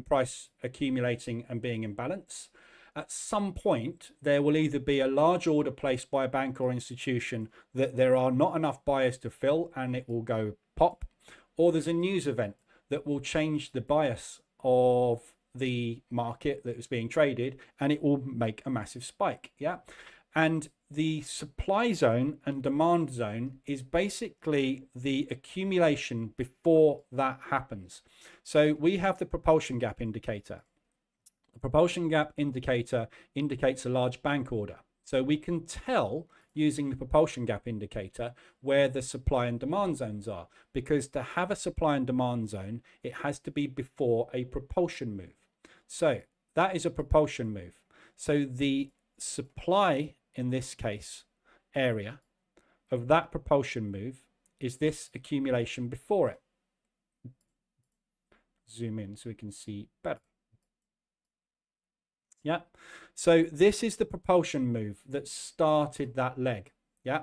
price accumulating and being in balance. At some point, there will either be a large order placed by a bank or institution that there are not enough buyers to fill and it will go pop, or there's a news event that will change the bias of the market that is being traded and it will make a massive spike. Yeah. And the supply zone and demand zone is basically the accumulation before that happens. So we have the propulsion gap indicator. The propulsion gap indicator indicates a large bank order. So we can tell using the propulsion gap indicator where the supply and demand zones are, because to have a supply and demand zone, it has to be before a propulsion move. So that is a propulsion move. So the supply, in this case, area of that propulsion move is this accumulation before it. Zoom in so we can see better. Yeah, so this is the propulsion move that started that leg. Yeah,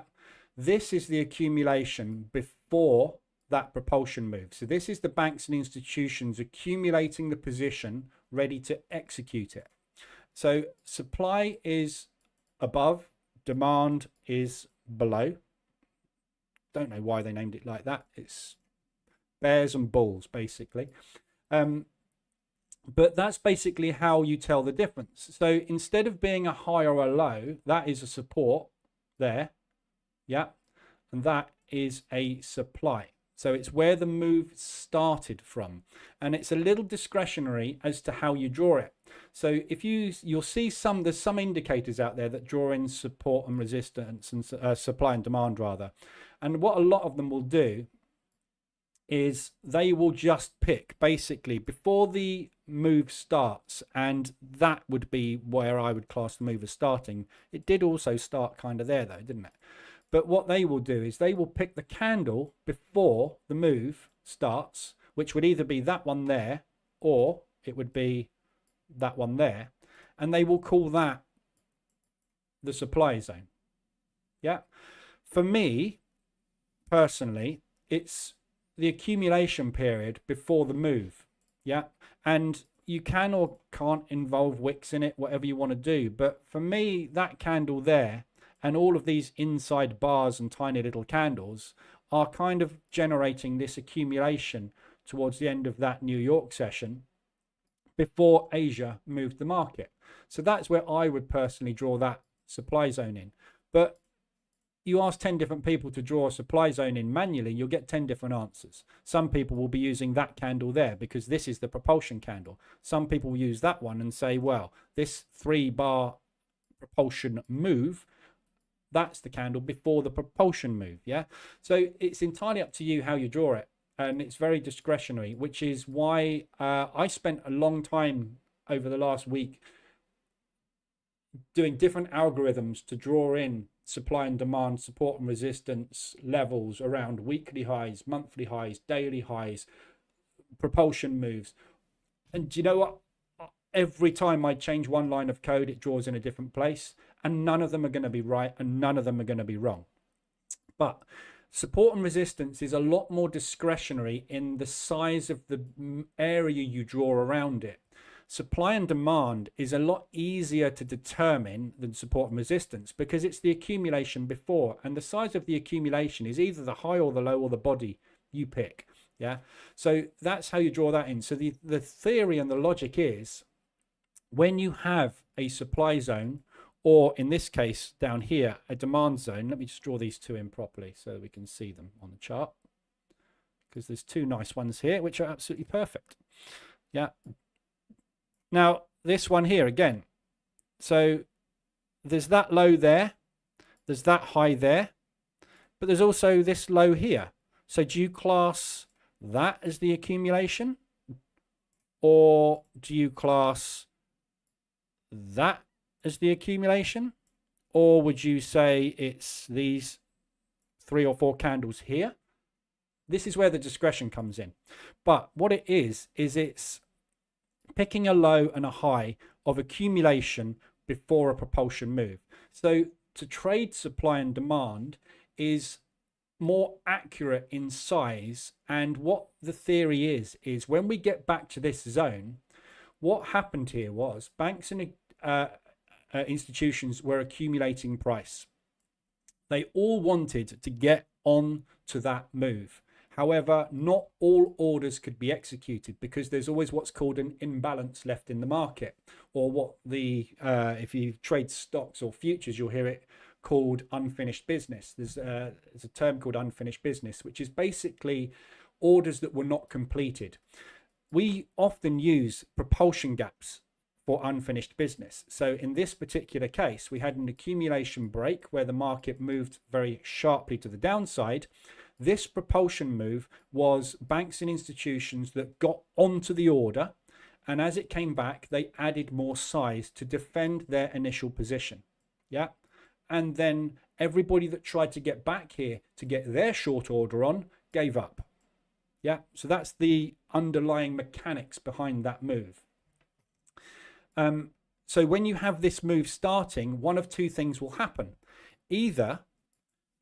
this is the accumulation before that propulsion move. So this is the banks and institutions accumulating the position ready to execute it. So supply is above, demand is below. Don't know why they named it like that. It's bears and bulls, basically. But that's basically how you tell the difference. So instead of being a high or a low, that is a support there. Yeah. And that is a supply. So it's where the move started from. And it's a little discretionary as to how you draw it. So if you'll see there's some indicators out there that draw in support and resistance and supply and demand rather. And what a lot of them will do is they will just pick basically before the move starts, and that would be where I would class the move as starting. It did also start kind of there though, didn't it? But what they will do is they will pick the candle before the move starts, which would either be that one there or it would be that one there, and they will call that the supply zone. Yeah, for me personally, it's the accumulation period before the move. Yeah, and you can or can't involve wicks in it, whatever you want to do, but for me, that candle there and all of these inside bars and tiny little candles are kind of generating this accumulation towards the end of that New York session before Asia moved the market. So that's where I would personally draw that supply zone in. But you ask 10 different people to draw a supply zone in manually, you'll get 10 different answers. Some people will be using that candle there because this is the propulsion candle. Some people will use that one and say, well, this 3 bar propulsion move, that's the candle before the propulsion move. Yeah, so it's entirely up to you how you draw it, and it's very discretionary, which is why I spent a long time over the last week doing different algorithms to draw in supply and demand, support and resistance levels around weekly highs, monthly highs, daily highs, propulsion moves. And do you know what? Every time I change one line of code, it draws in a different place, and none of them are going to be right and none of them are going to be wrong. But support and resistance is a lot more discretionary in the size of the area you draw around it. Supply and demand is a lot easier to determine than support and resistance, because it's the accumulation before, and the size of the accumulation is either the high or the low or the body you pick. Yeah, so that's how you draw that in. So the theory and the logic is, when you have a supply zone, or in this case down here a demand zone, let me just draw these two in properly so we can see them on the chart, because there's two nice ones here which are absolutely perfect. Yeah, now this one here again, so there's that low there, there's that high there, but there's also this low here. So do you class that as the accumulation, or do you class that as the accumulation, or would you say it's these 3 or 4 candles here? This is where the discretion comes in. But what it is it's picking a low and a high of accumulation before a propulsion move. So to trade supply and demand is more accurate in size, and what the theory is when we get back to this zone, what happened here was banks and institutions were accumulating price. They all wanted to get on to that move. However, not all orders could be executed because there's always what's called an imbalance left in the market, or what the if you trade stocks or futures, you'll hear it called unfinished business. There's a term called unfinished business, which is basically orders that were not completed. We often use propulsion gaps for unfinished business. So in this particular case, we had an accumulation break where the market moved very sharply to the downside. This propulsion move was banks and institutions that got onto the order, and as it came back, they added more size to defend their initial position. Yeah. And then everybody that tried to get back here to get their short order on gave up. Yeah, so that's the underlying mechanics behind that move. So when you have this move starting, one of two things will happen. Either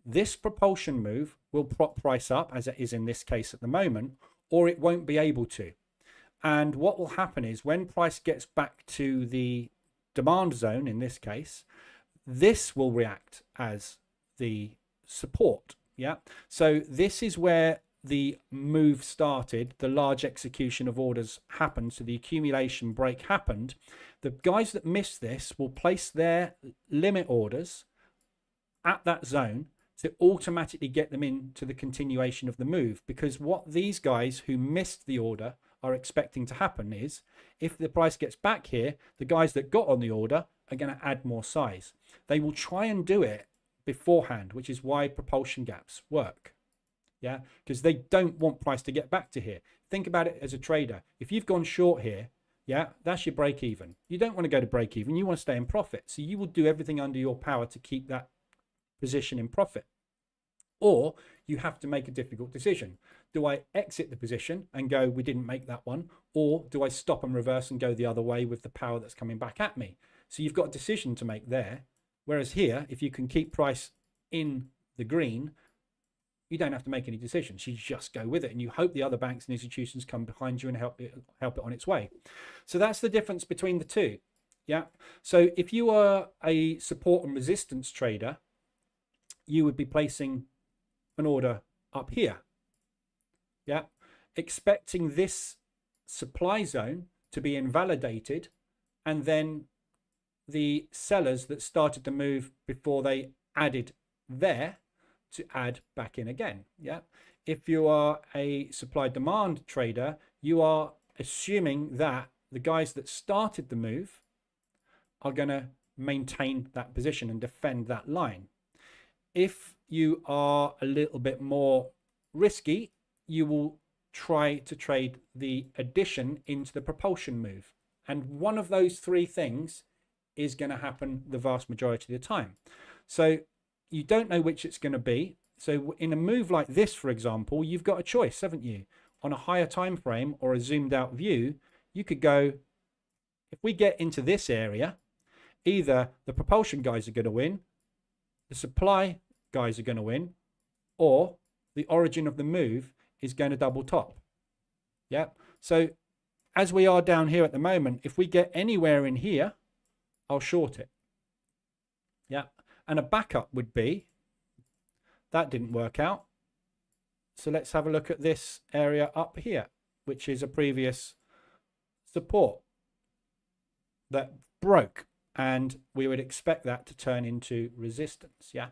this propulsion move will prop price up, as it is in this case at the moment, or it won't be able to. And what will happen is, when price gets back to the demand zone, in this case, this will react as the support. Yeah, so this is where the move started, the large execution of orders happened, so the accumulation break happened. The guys that missed this will place their limit orders at that zone to automatically get them into the continuation of the move, because what these guys who missed the order are expecting to happen is, if the price gets back here, the guys that got on the order are going to add more size. They will try and do it beforehand, which is why propulsion gaps work. Yeah, because they don't want price to get back to here. Think about it as a trader. If you've gone short here, yeah, that's your break even. You don't want to go to break even. You want to stay in profit. So you will do everything under your power to keep that position in profit. Or you have to make a difficult decision. Do I exit the position and go, we didn't make that one? Or do I stop and reverse and go the other way with the power that's coming back at me? So you've got a decision to make there. Whereas here, if you can keep price in the green, you don't have to make any decisions. You just go with it, and you hope the other banks and institutions come behind you and help it on its way. So that's the difference between the two. Yeah. So if you are a support and resistance trader, you would be placing an order up here. Yeah. Expecting this supply zone to be invalidated, and then the sellers that started to move before they added there to add back in again. Yeah. If you are a supply demand trader, you are assuming that the guys that started the move are going to maintain that position and defend that line. If you are a little bit more risky, you will try to trade the addition into the propulsion move. And one of those three things is going to happen the vast majority of the time. So you don't know which it's going to be. So in a move like this, for example, you've got a choice, haven't you? On a higher time frame or a zoomed out view, you could go, if we get into this area, either the propulsion guys are going to win, the supply guys are going to win, or the origin of the move is going to double top. Yeah. So as we are down here at the moment, if we get anywhere in here, I'll short it. Yeah. And a backup would be, that didn't work out. So let's have a look at this area up here, which is a previous support that broke, and we would expect that to turn into resistance. Yeah.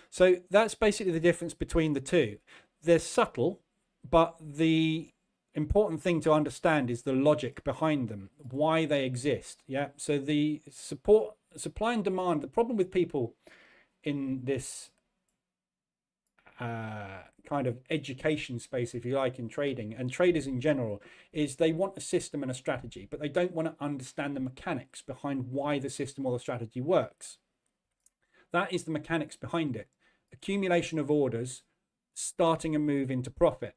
So that's basically the difference between the two. They're subtle, but the important thing to understand is the logic behind them, why they exist. Yeah. So the supply and demand, the problem with people in this kind of education space, if you like, in trading, and traders in general, is they want a system and a strategy, but they don't want to understand the mechanics behind why the system or the strategy works. That is the mechanics behind it. Accumulation of orders, starting a move into profit,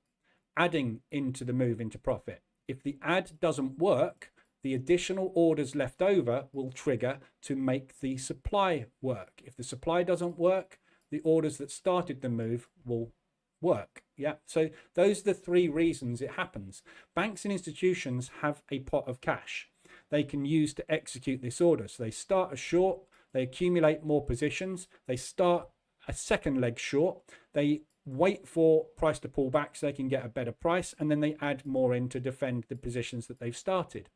adding into the move into profit. If the add doesn't work, the additional orders left over will trigger to make the supply work. If the supply doesn't work, the orders that started the move will work. Yeah. So those are the three reasons it happens. Banks and institutions have a pot of cash they can use to execute this order. So they start a short, they accumulate more positions, they start a second leg short, they wait for price to pull back so they can get a better price, and then they add more in to defend the positions that they've started.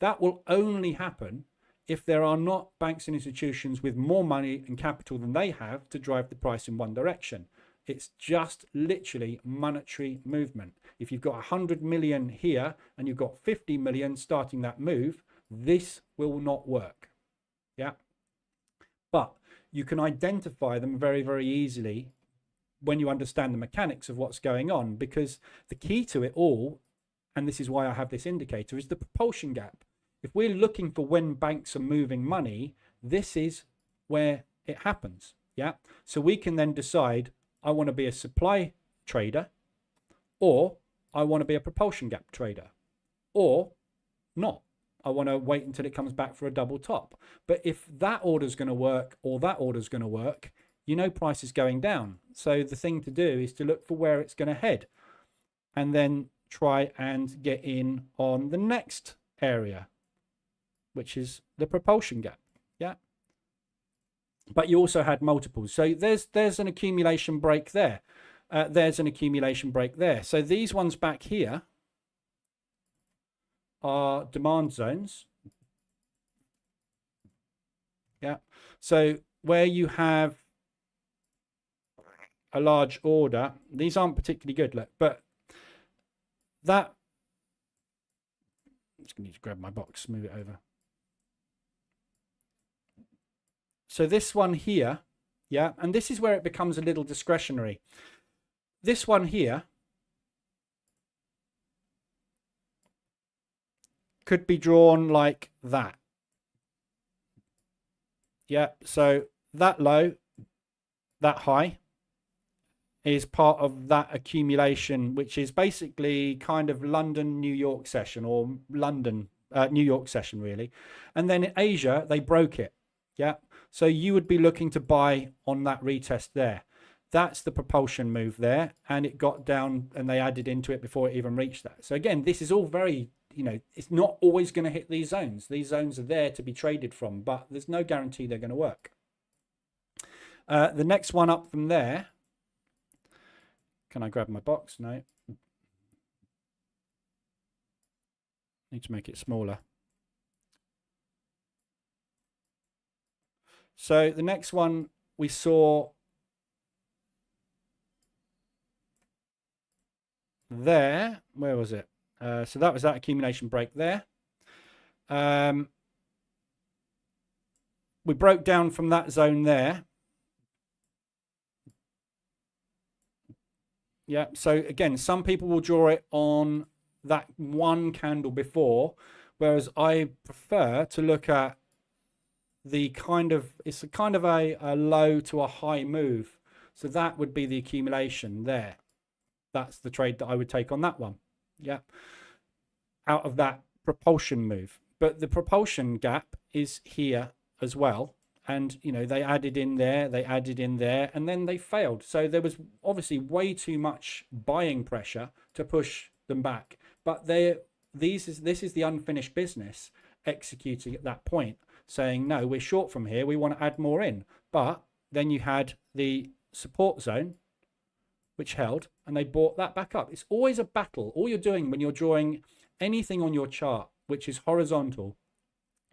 That will only happen if there are not banks and institutions with more money and capital than they have to drive the price in one direction. It's just literally monetary movement. If you've got 100 million here and you've got 50 million starting that move, this will not work. Yeah. But you can identify them very, very easily when you understand the mechanics of what's going on, because the key to it all, and this is why I have this indicator, is the propulsion gap. If we're looking for when banks are moving money, this is where it happens. Yeah. So we can then decide, I want to be a supply trader, or I want to be a propulsion gap trader, or not. I want to wait until it comes back for a double top. But if that order is going to work or that order is going to work, you know price is going down. So the thing to do is to look for where it's going to head and then try and get in on the next area, which is the propulsion gap. Yeah. But you also had multiples. So there's an accumulation break there. There's an accumulation break there. So these ones back here are demand zones. Yeah. So where you have a large order, these aren't particularly good, look, but that, I'm just going to need to grab my box, move it over. So this one here, yeah, and this is where it becomes a little discretionary. This one here could be drawn like that. Yeah, so that low, that high is part of that accumulation, which is basically kind of London, New York session, or London, New York session really. And then in Asia, they broke it. Yeah. So you would be looking to buy on that retest there. That's the propulsion move there. And it got down and they added into it before it even reached that. So again, this is all very, you know, it's not always going to hit these zones. These zones are there to be traded from, but there's no guarantee they're going to work. The next one up from there. Can I grab my box? No. Need to make it smaller. So the next one we saw there, where was it? So that was that accumulation break there. we broke down from that zone there. Yeah, so again, some people will draw it on that one candle before, whereas I prefer to look at the kind of, it's a kind of a low to a high move. So that would be the accumulation there. That's the trade that I would take on that one. Yeah, out of that propulsion move. But the propulsion gap is here as well. And, you know, they added in there, and then they failed. So there was obviously way too much buying pressure to push them back. But this is the unfinished business executing at that point, saying, no, we're short from here. We want to add more in. But then you had the support zone, which held, and they bought that back up. It's always a battle. All you're doing when you're drawing anything on your chart, which is horizontal,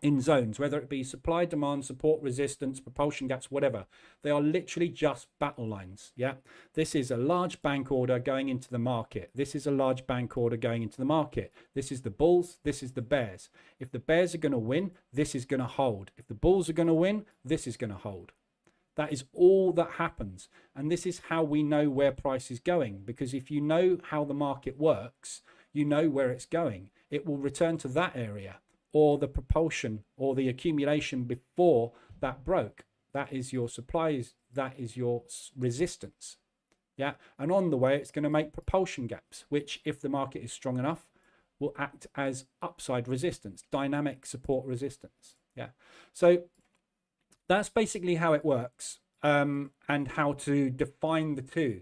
in zones, whether it be supply, demand, support, resistance, propulsion gaps, whatever, they are literally just battle lines. Yeah, this is a large bank order going into the market. This is a large bank order going into the market. This is the bulls, this is the bears. If the bears are going to win, this is going to hold. If the bulls are going to win, this is going to hold. That is all that happens. And this is how we know where price is going, because if you know how the market works, you know where it's going. It will return to that area, or the propulsion or the accumulation before that broke. That is your supplies, that is your resistance. Yeah, and on the way it's going to make propulsion gaps, which if the market is strong enough will act as upside resistance, dynamic support resistance. Yeah, so that's basically how it works, and how to define the two.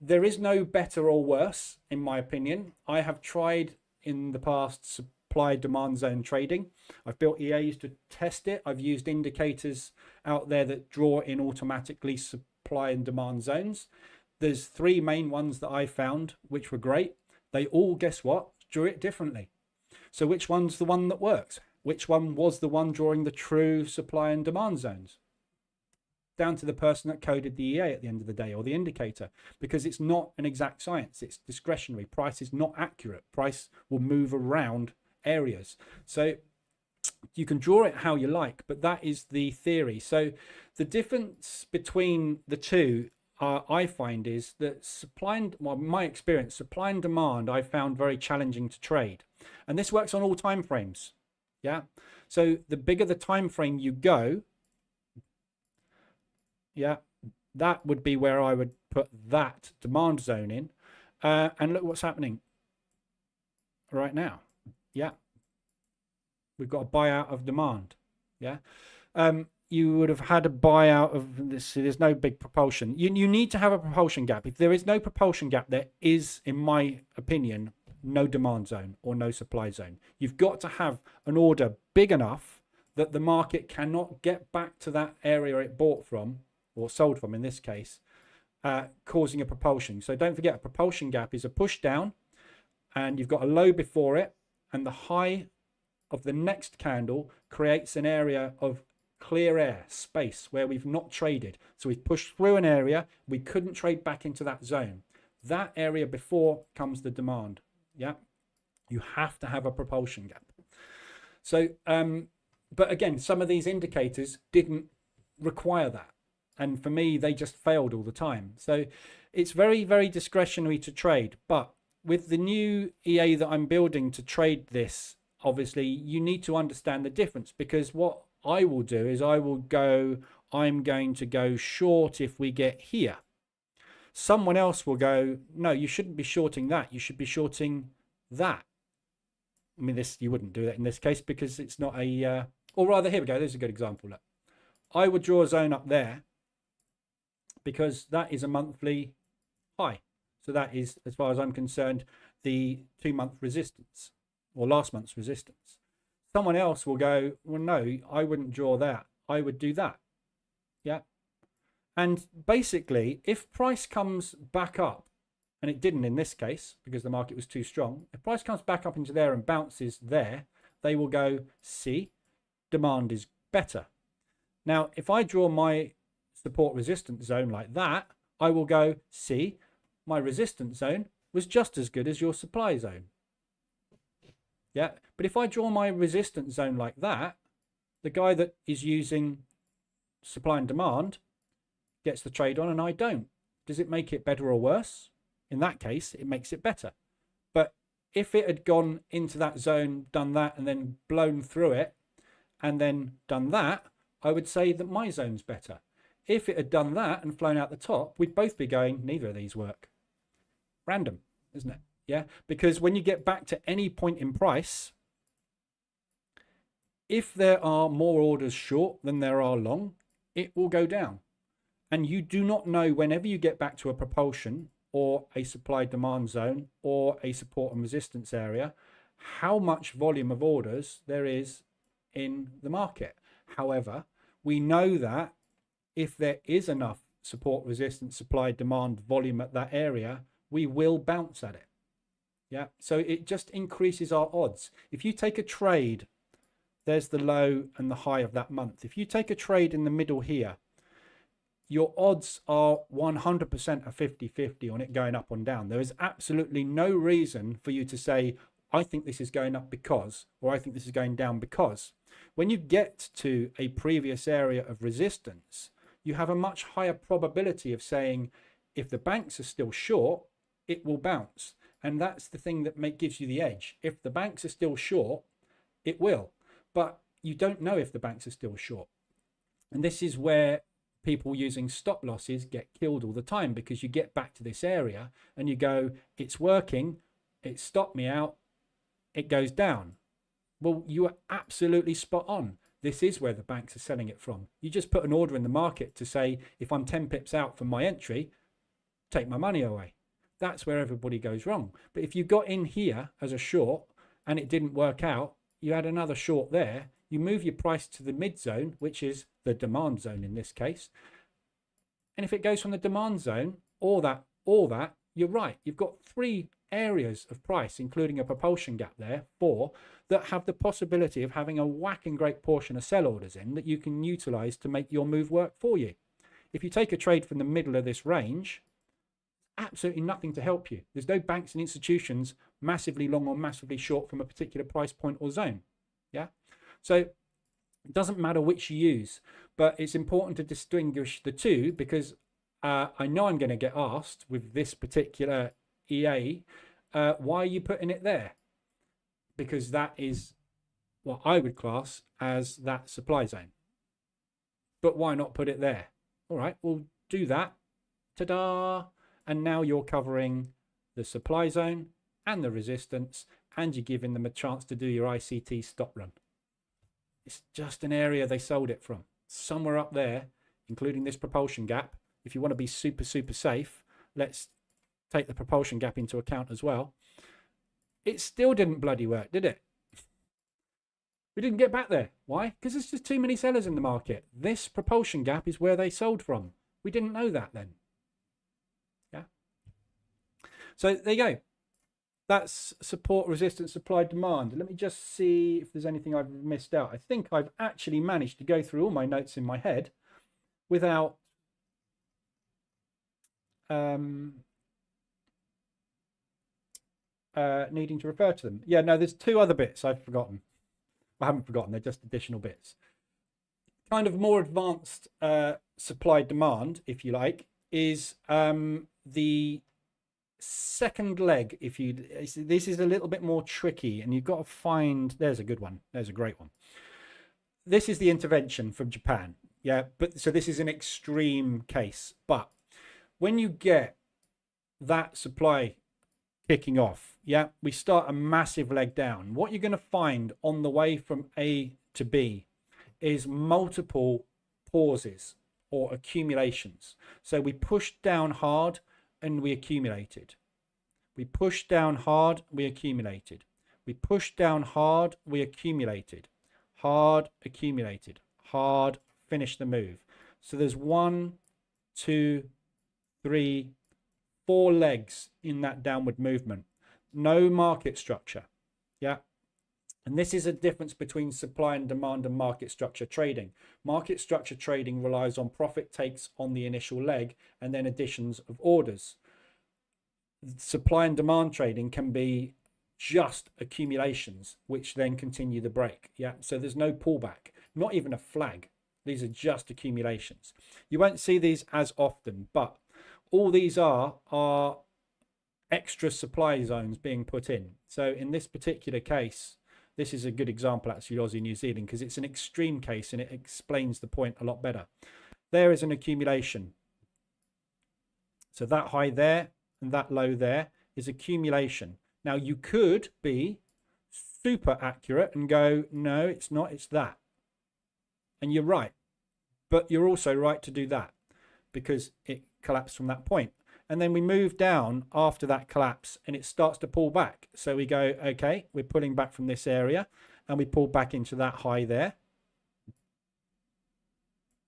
There is no better or worse, in my opinion. I have tried in the past supply demand zone trading. I've built EAs to test it. I've used indicators out there that draw in automatically supply and demand zones. There's three main ones that I found which were great. They all, guess what, drew it differently. So which one's the one that works? Which one was the one drawing the true supply and demand zones? Down to the person that coded the EA at the end of the day, or the indicator, because it's not an exact science. It's discretionary. Price is not accurate. Price will move around areas. So you can draw it how you like, but that is the theory. So the difference between the two, I find, is that supply and, well, my experience, supply and demand I found very challenging to trade. And this works on all time frames. Yeah. So the bigger the time frame you go, yeah, that would be where I would put that demand zone in. And look what's happening right now. Yeah, we've got a buyout of demand. Yeah, you would have had a buyout of this. There's no big propulsion. You need to have a propulsion gap. If there is no propulsion gap, there is, in my opinion, no demand zone or no supply zone. You've got to have an order big enough that the market cannot get back to that area it bought from, or sold from in this case, causing a propulsion. So don't forget, a propulsion gap is a push down, and you've got a low before it, and the high of the next candle creates an area of clear air, space, where we've not traded. So we've pushed through an area, we couldn't trade back into that zone. That area before comes the demand. Yeah, you have to have a propulsion gap. So but again, some of these indicators didn't require that, and for me they just failed all the time. So it's very, very discretionary to trade. But with the new EA that I'm building to trade this, obviously you need to understand the difference, because what I will do is I'm going to go short if we get here. Someone else will go, no, you shouldn't be shorting that, you should be shorting that. I mean, this, you wouldn't do that in this case because it's not a or rather, here we go, there's a good example. Look, I would draw a zone up there because that is a monthly high. So that is, as far as I'm concerned, the 2-month resistance, or last month's resistance. Someone else will go, well, no, I wouldn't draw that, I would do that. Yeah. And basically, if price comes back up, and it didn't in this case because the market was too strong, if price comes back up into there and bounces there, they will go, see, demand is better. Now, if I draw my support resistance zone like that, I will go, see, my resistance zone was just as good as your supply zone. Yeah, but if I draw my resistance zone like that, the guy that is using supply and demand gets the trade on and I don't. Does it make it better or worse? In that case, it makes it better. But if it had gone into that zone, done that, and then blown through it, and then done that, I would say that my zone's better. If it had done that and flown out the top, we'd both be going, neither of these work. Random, isn't it? Yeah, because when you get back to any point in price, if there are more orders short than there are long, it will go down. And you do not know, whenever you get back to a propulsion or a supply demand zone or a support and resistance area, how much volume of orders there is in the market. However, we know that if there is enough support, resistance, supply, demand, volume at that area, we will bounce at it. Yeah, so it just increases our odds. If you take a trade, there's the low and the high of that month. If you take a trade in the middle here, your odds are 100% a 50-50 on it going up and down. There is absolutely no reason for you to say, I think this is going up because, or I think this is going down because. When you get to a previous area of resistance, you have a much higher probability of saying, if the banks are still short, it will bounce. And that's the thing that gives you the edge. If the banks are still short, it will. But you don't know if the banks are still short. And this is where people using stop losses get killed all the time, because you get back to this area and you go, it's working, it stopped me out, it goes down. Well, you are absolutely spot on. This is where the banks are selling it from. You just put an order in the market to say, if I'm 10 pips out from my entry, take my money away. That's where everybody goes wrong. But if you got in here as a short and it didn't work out, you had another short there, you move your price to the mid zone, which is the demand zone in this case. And if it goes from the demand zone or that, you're right. You've got 3 areas of price, including a propulsion gap there, 4, that have the possibility of having a whacking great portion of sell orders in that you can utilize to make your move work for you. If you take a trade from the middle of this range, absolutely nothing to help you. There's no banks and institutions massively long or massively short from a particular price point or zone. Yeah. So it doesn't matter which you use, but it's important to distinguish the two, because I know I'm going to get asked with this particular EA, why are you putting it there? Because that is what I would class as that supply zone. But why not put it there? All right, we'll do that. Ta-da! And now you're covering the supply zone and the resistance, and you're giving them a chance to do your ICT stop run. It's just an area they sold it from. Somewhere up there, including this propulsion gap. If you want to be super, super safe, let's take the propulsion gap into account as well. It still didn't bloody work, did it? We didn't get back there. Why? Because there's just too many sellers in the market. This propulsion gap is where they sold from. We didn't know that then. Yeah. So there you go. That's support, resistance, supply, demand. Let me just see if there's anything I've missed out. I think I've actually managed to go through all my notes in my head without needing to refer to them. Yeah, no, there's 2 other bits I've forgotten. I haven't forgotten, they're just additional bits. Kind of more advanced supply demand, if you like, is the second leg. This is a little bit more tricky, and you've got to find, there's a good one, there's a great one. This is the intervention from Japan. Yeah, but so this is an extreme case, but when you get that supply kicking off, yeah, we start a massive leg down. What you're going to find on the way from A to B is multiple pauses or accumulations. So we pushed down hard and we accumulated. We pushed down hard, we accumulated. We pushed down hard, we accumulated. Hard, accumulated. Hard, finish the move. So there's 1, 2, 3, 4 legs in that downward movement. No market structure. Yeah. And this is a difference between supply and demand and market structure trading. Market structure trading relies on profit takes on the initial leg and then additions of orders. Supply and demand trading can be just accumulations, which then continue the break. Yeah. So there's no pullback, not even a flag. These are just accumulations. You won't see these as often, but all these are extra supply zones being put in. So in this particular case, this is a good example actually, Aussie New Zealand, because it's an extreme case and it explains the point a lot better. There is an accumulation. So that high there and that low there is accumulation. Now you could be super accurate and go, no, it's not, it's that. And you're right. But you're also right to do that because it collapsed from that point. And then we move down after that collapse and it starts to pull back. So we go, okay, we're pulling back from this area and we pull back into that high there.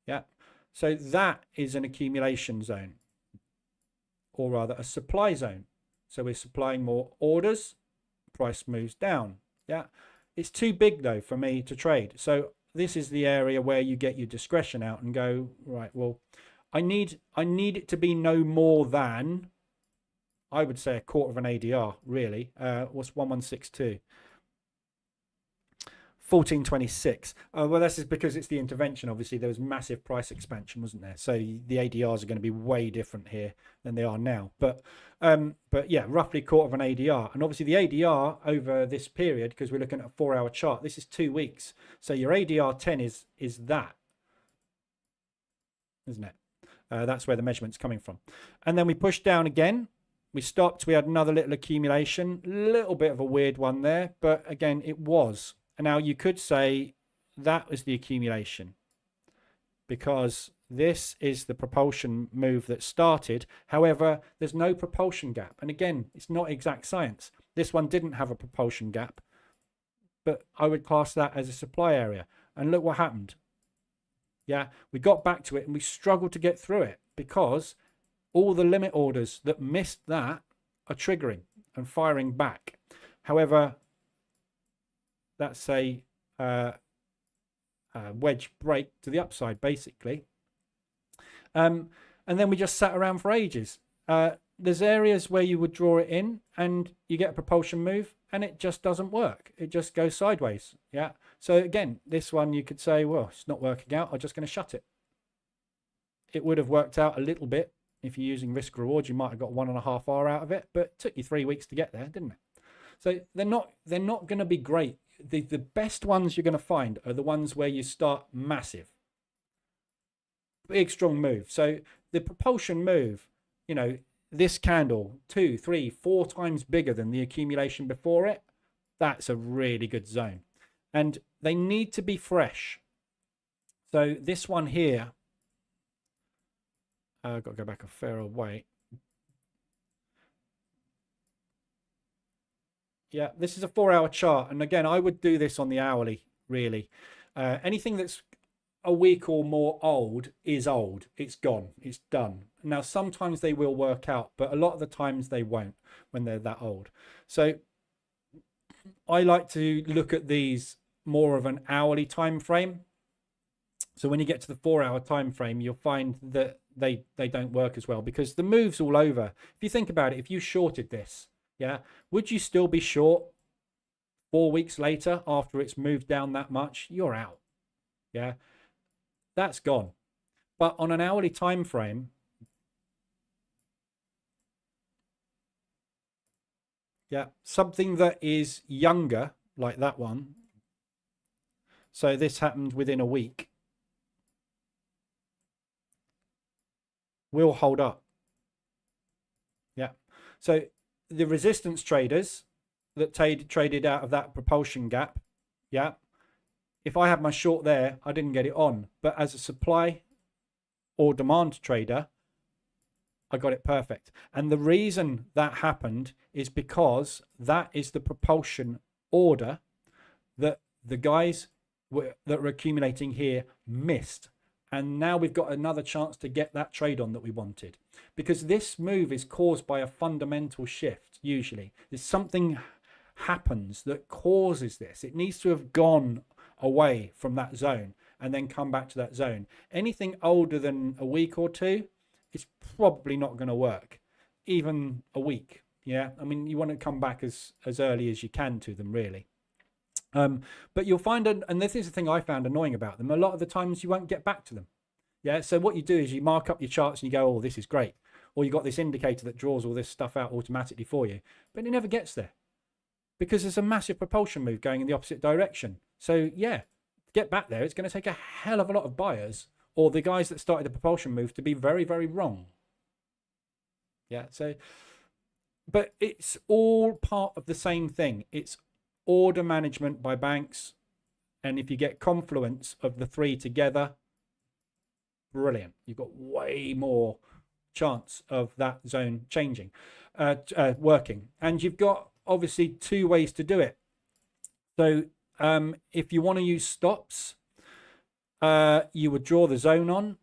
Yeah. So that is an accumulation zone, or rather a supply zone. So we're supplying more orders, price moves down. Yeah. It's too big though for me to trade. So this is the area where you get your discretion out and go, right, well, I need it to be no more than, I would say, a quarter of an ADR, really. What's 1162? 1426. Well, this is because it's the intervention. Obviously, there was massive price expansion, wasn't there? So the ADRs are going to be way different here than they are now. But yeah, roughly quarter of an ADR. And obviously the ADR over this period, because we're looking at a 4-hour chart, this is 2 weeks. So your ADR 10 is that, isn't it? That's where the measurement's coming from. And then we push down again. We stopped. We had another little accumulation. Little bit of a weird one there. But again, it was. And now you could say that was the accumulation, because this is the propulsion move that started. However, there's no propulsion gap. And again, it's not exact science. This one didn't have a propulsion gap, but I would class that as a supply area. And look what happened. Yeah, we got back to it and we struggled to get through it because all the limit orders that missed that are triggering and firing back. However, that's a wedge break to the upside, basically. And then we just sat around for ages. There's areas where you would draw it in and you get a propulsion move and it just doesn't work. It just goes sideways. Yeah. So again, this one you could say, well, it's not working out. I'm just going to shut it. It would have worked out a little bit. If you're using risk reward, you might have got 1.5 hour out of it, but it took you 3 weeks to get there, didn't it? So they're not going to be great. The best ones you're going to find are the ones where you start massive. Big, strong move. So the propulsion move, you know, this candle 2, 3, 4 times bigger than the accumulation before it, that's a really good zone. And they need to be fresh. So this one here, I've got to go back a fair way. Yeah, this is a 4-hour chart. And again, I would do this on the hourly, really. Anything that's a week or more old is old. It's gone. It's done. Now, sometimes they will work out, but a lot of the times they won't when they're that old. So I like to look at these more of an hourly time frame. So when you get to the 4-hour time frame, you'll find that they don't work as well because the move's all over. If you think about it, if you shorted this, yeah, would you still be short 4 weeks later after it's moved down that much? You're out. Yeah, that's gone. But on an hourly time frame, yeah, something that is younger, like that one. So this happened within a week. Will hold up. Yeah. So the resistance traders that traded out of that propulsion gap, yeah, if I had my short there, I didn't get it on. But as a supply or demand trader, I got it perfect. And the reason that happened is because that is the propulsion order that the guys that were accumulating here missed. And now we've got another chance to get that trade on that we wanted. Because this move is caused by a fundamental shift, usually. There's something happens that causes this. It needs to have gone away from that zone and then come back to that zone. Anything older than a week or two is probably not going to work. Even a week, yeah? I mean, you want to come back as early as you can to them, really. But you'll find, and this is the thing I found annoying about them, a lot of the times you won't get back to them. Yeah, so what you do is you mark up your charts and you go, oh, this is great. Or you got this indicator that draws all this stuff out automatically for you, but it never gets there because there's a massive propulsion move going in the opposite direction. So yeah, to get back there, it's going to take a hell of a lot of buyers or the guys that started the propulsion move to be very, very wrong. Yeah, so, but it's all part of the same thing. It's order management by banks. And if you get confluence of the three together, brilliant. You've got way more chance of that zone changing, working. And you've got obviously two ways to do it. So if you want to use stops, you would draw the zone on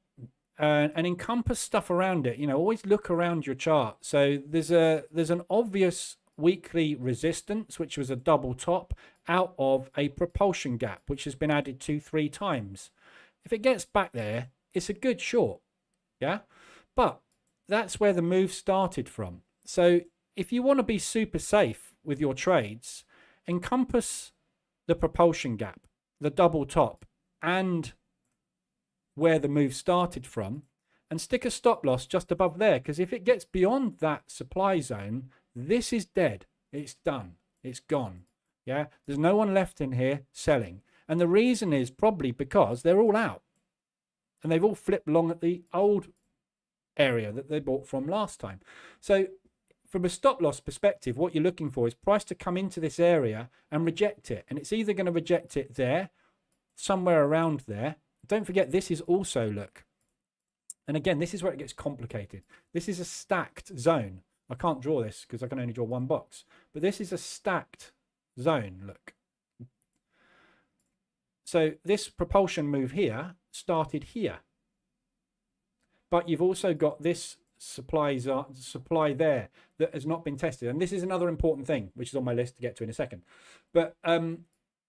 and encompass stuff around it. You know, always look around your chart. So there's an obvious weekly resistance, which was a double top out of a propulsion gap, which has been added to 3 times. If it gets back there, it's a good short. Yeah, but that's where the move started from. So if you want to be super safe with your trades, encompass the propulsion gap, the double top, and where the move started from, and stick a stop loss just above there, because if it gets beyond that supply zone, this is dead. It's done. It's gone. Yeah, there's no one left in here selling, and the reason is probably because they're all out and they've all flipped long at the old area that they bought from last time. So from a stop loss perspective, what you're looking for is price to come into this area and reject it, and it's either going to reject it there, somewhere around there. Don't forget, this is also, look, and again, this is where it gets complicated. This is a stacked zone. I can't draw this because I can only draw one box, but this is a stacked zone, look. So this propulsion move here started here, but you've also got this supply there that has not been tested, and this is another important thing, which is on my list to get to in a second. But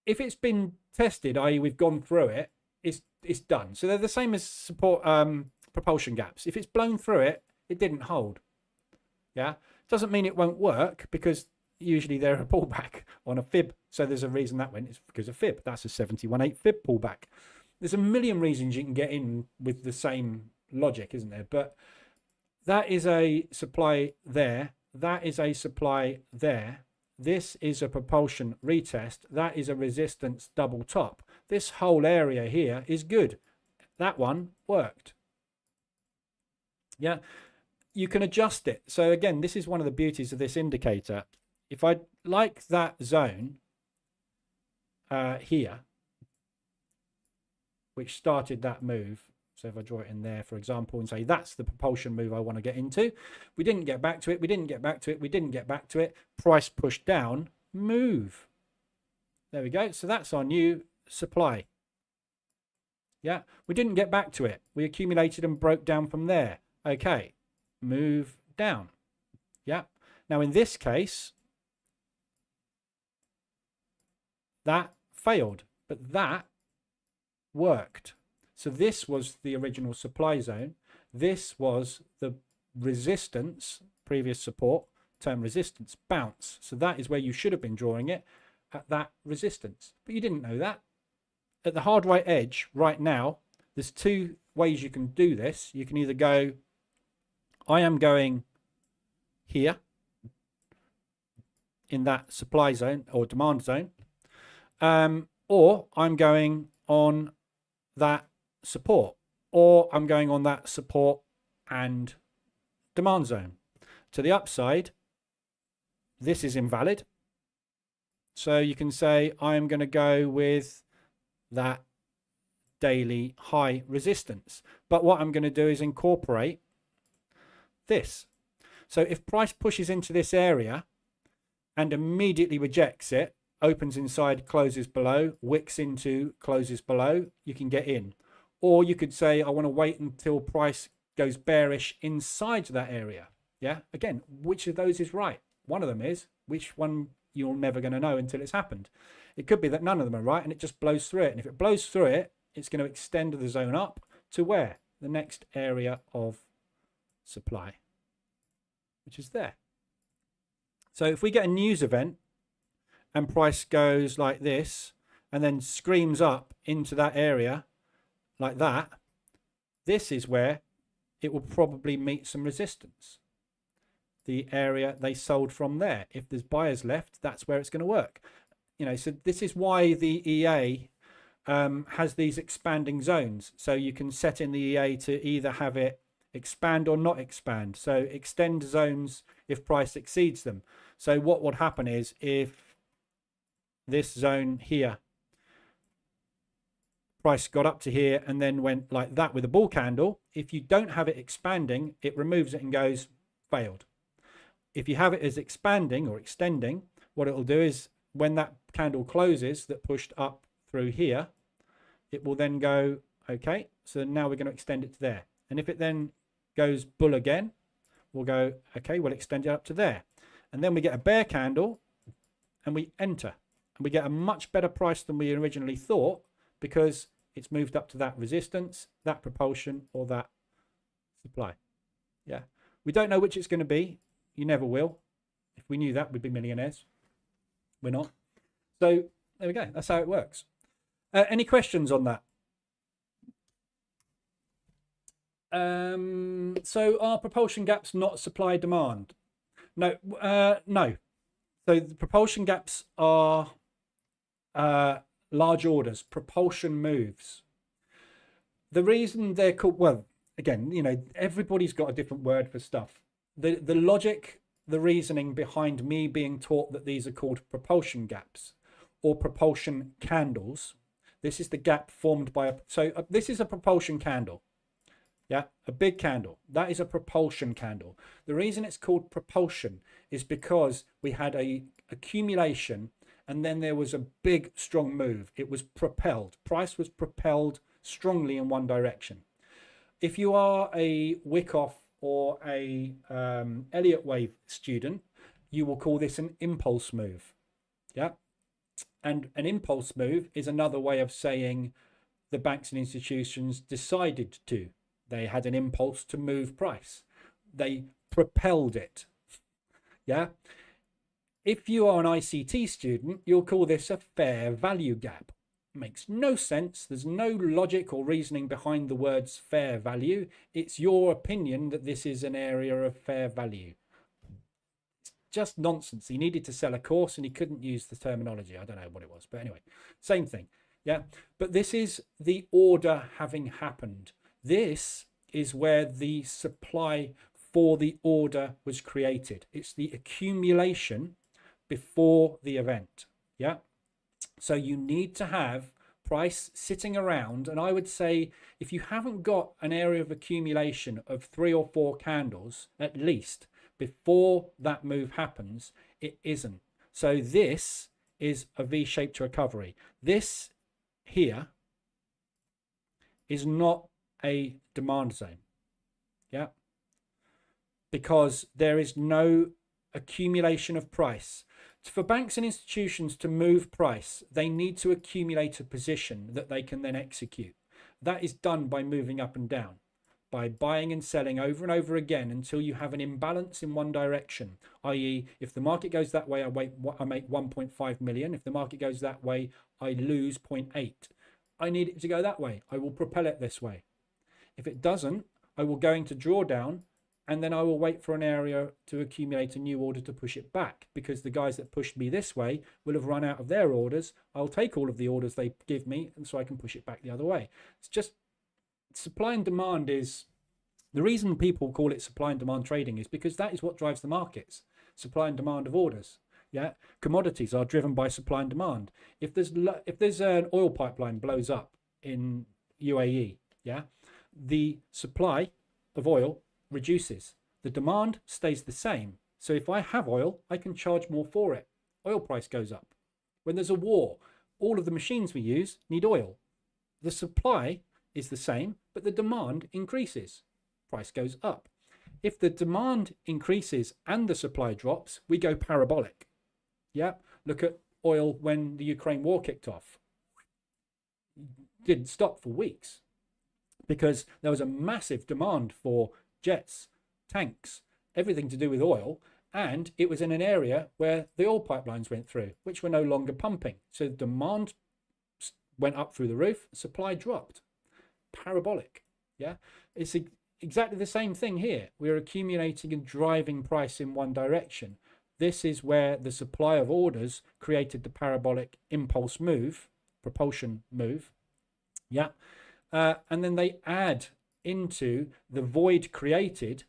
if it's been tested, i.e. we've gone through it, it's done. So they're the same as support propulsion gaps. If it's blown through it, it didn't hold. Yeah, doesn't mean it won't work, because usually they're a pullback on a fib. So there's a reason that went. It's because of fib. That's a 71.8 fib pullback. There's a million reasons you can get in with the same logic, isn't there? But that is a supply there. That is a supply there. This is a propulsion retest. That is a resistance double top. This whole area here is good. That one worked. Yeah, you can adjust it. So again, this is one of the beauties of this indicator. If I like that zone here, which started that move, so if I draw it in there, for example, and say that's the propulsion move I want to get into, we didn't get back to it, we didn't get back to it, we didn't get back to it, price pushed down, move. There we go. So that's our new supply. Yeah, we didn't get back to it. We accumulated and broke down from there. Okay, move down. Yeah. Now in this case, that failed, but that worked. So this was the original supply zone. This was the resistance, previous support, term resistance, bounce. So that is where you should have been drawing it, at that resistance. But you didn't know that. At the hard right edge right now, there's 2 ways you can do this. You can either go, I am going here in that supply zone or demand zone, or I'm going on that support, or I'm going on that support and demand zone. To the upside, this is invalid. So you can say I'm going to go with that daily high resistance. But what I'm going to do is incorporate this. So if price pushes into this area and immediately rejects it, opens inside, closes below, wicks into, closes below, you can get in. Or you could say, I want to wait until price goes bearish inside that area. Yeah. Again, which of those is right? One of them is. Which one you're never going to know until it's happened. It could be that none of them are right and it just blows through it. And if it blows through it, it's going to extend the zone up to where? The next area of supply, which is there. So if we get a news event and price goes like this and then screams up into that area like that, this is where it will probably meet some resistance. The area they sold from there. If there's buyers left, that's where it's going to work. You know, so this is why the EA has these expanding zones. So you can set in the EA to either have it expand or not expand. So extend zones if price exceeds them. So what would happen is if this zone here, price got up to here and then went like that with a bull candle, if you don't have it expanding, it removes it and goes failed. If you have it as expanding or extending, what it will do is when that candle closes that pushed up through here, it will then go, okay, so now we're going to extend it to there. And if it then goes bull again, we'll go, okay, we'll extend it up to there. And then we get a bear candle and we enter. And we get a much better price than we originally thought because it's moved up to that resistance, that propulsion, or that supply. Yeah. We don't know which it's going to be. You never will. If we knew that, we'd be millionaires. We're not. So there we go. That's how it works. Any questions on that? So are propulsion gaps not supply demand? No. No. So the propulsion gaps are large orders, propulsion moves. The reason they're called, well, again, you know, everybody's got a different word for stuff. The logic, the reasoning behind me being taught that these are called propulsion gaps or propulsion candles. This is the gap formed by this is a propulsion candle. Yeah, a big candle. That is a propulsion candle. The reason it's called propulsion is because we had a accumulation and then there was a big strong move. It was propelled. Price was propelled strongly in one direction. If you are a Wyckoff or a Elliott wave student, you will call this an impulse move. Yeah. And an impulse move is another way of saying the banks and institutions decided to. They had an impulse to move price. They propelled it. Yeah. If you are an ICT student, you'll call this a fair value gap. Makes no sense. There's no logic or reasoning behind the words fair value. It's your opinion that this is an area of fair value. It's just nonsense. He needed to sell a course and he couldn't use the terminology. I don't know what it was, but anyway, same thing. Yeah. But this is the order having happened. This is where the supply for the order was created. It's the accumulation before the event. Yeah. So you need to have price sitting around. And I would say if you haven't got an area of accumulation of 3 or 4 candles, at least before that move happens, it isn't. So this is a V-shaped recovery. This here is not a demand zone. Yeah. Because there is no accumulation of price. For banks and institutions to move price, they need to accumulate a position that they can then execute. That is done by moving up and down, by buying and selling over and over again until you have an imbalance in one direction. I.e., if the market goes that way, I make 1.5 million. If the market goes that way, I lose 0.8. I need it to go that way. I will propel it this way. If it doesn't, I will go into drawdown and then I will wait for an area to accumulate a new order to push it back, because the guys that pushed me this way will have run out of their orders. I'll take all of the orders they give me and so I can push it back the other way. It's just supply and demand is the reason people call it supply and demand trading is because that is what drives the markets. Supply and demand of orders. Yeah, commodities are driven by supply and demand. If there's an oil pipeline blows up in UAE, yeah, the supply of oil reduces. The demand stays the same. So if I have oil, I can charge more for it. Oil price goes up. When there's a war, all of the machines we use need oil. The supply is the same, but the demand increases. Price goes up. If the demand increases and the supply drops, we go parabolic. Yeah, look at oil when the Ukraine war kicked off. Didn't stop for weeks because there was a massive demand for jets, tanks, everything to do with oil. And it was in an area where the oil pipelines went through, which were no longer pumping. So demand went up through the roof, supply dropped. Parabolic. Yeah, it's exactly the same thing here. We're accumulating and driving price in one direction. This is where the supply of orders created the parabolic impulse move, propulsion move. Yeah, and then they add into the void created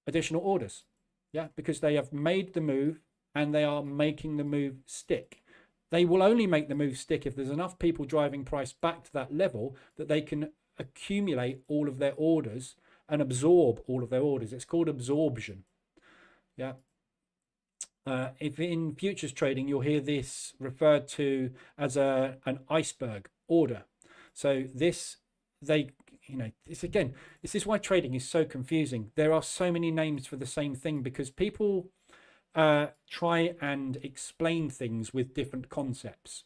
additional orders. Yeah, because they have made the move and they are making the move stick. They will only make the move stick if there's enough people driving price back to that level that they can accumulate all of their orders and absorb all of their orders. It's called absorption. Yeah. If in futures trading, you'll hear this referred to as an iceberg order. So this, this is why trading is so confusing. There are so many names for the same thing because people try and explain things with different concepts.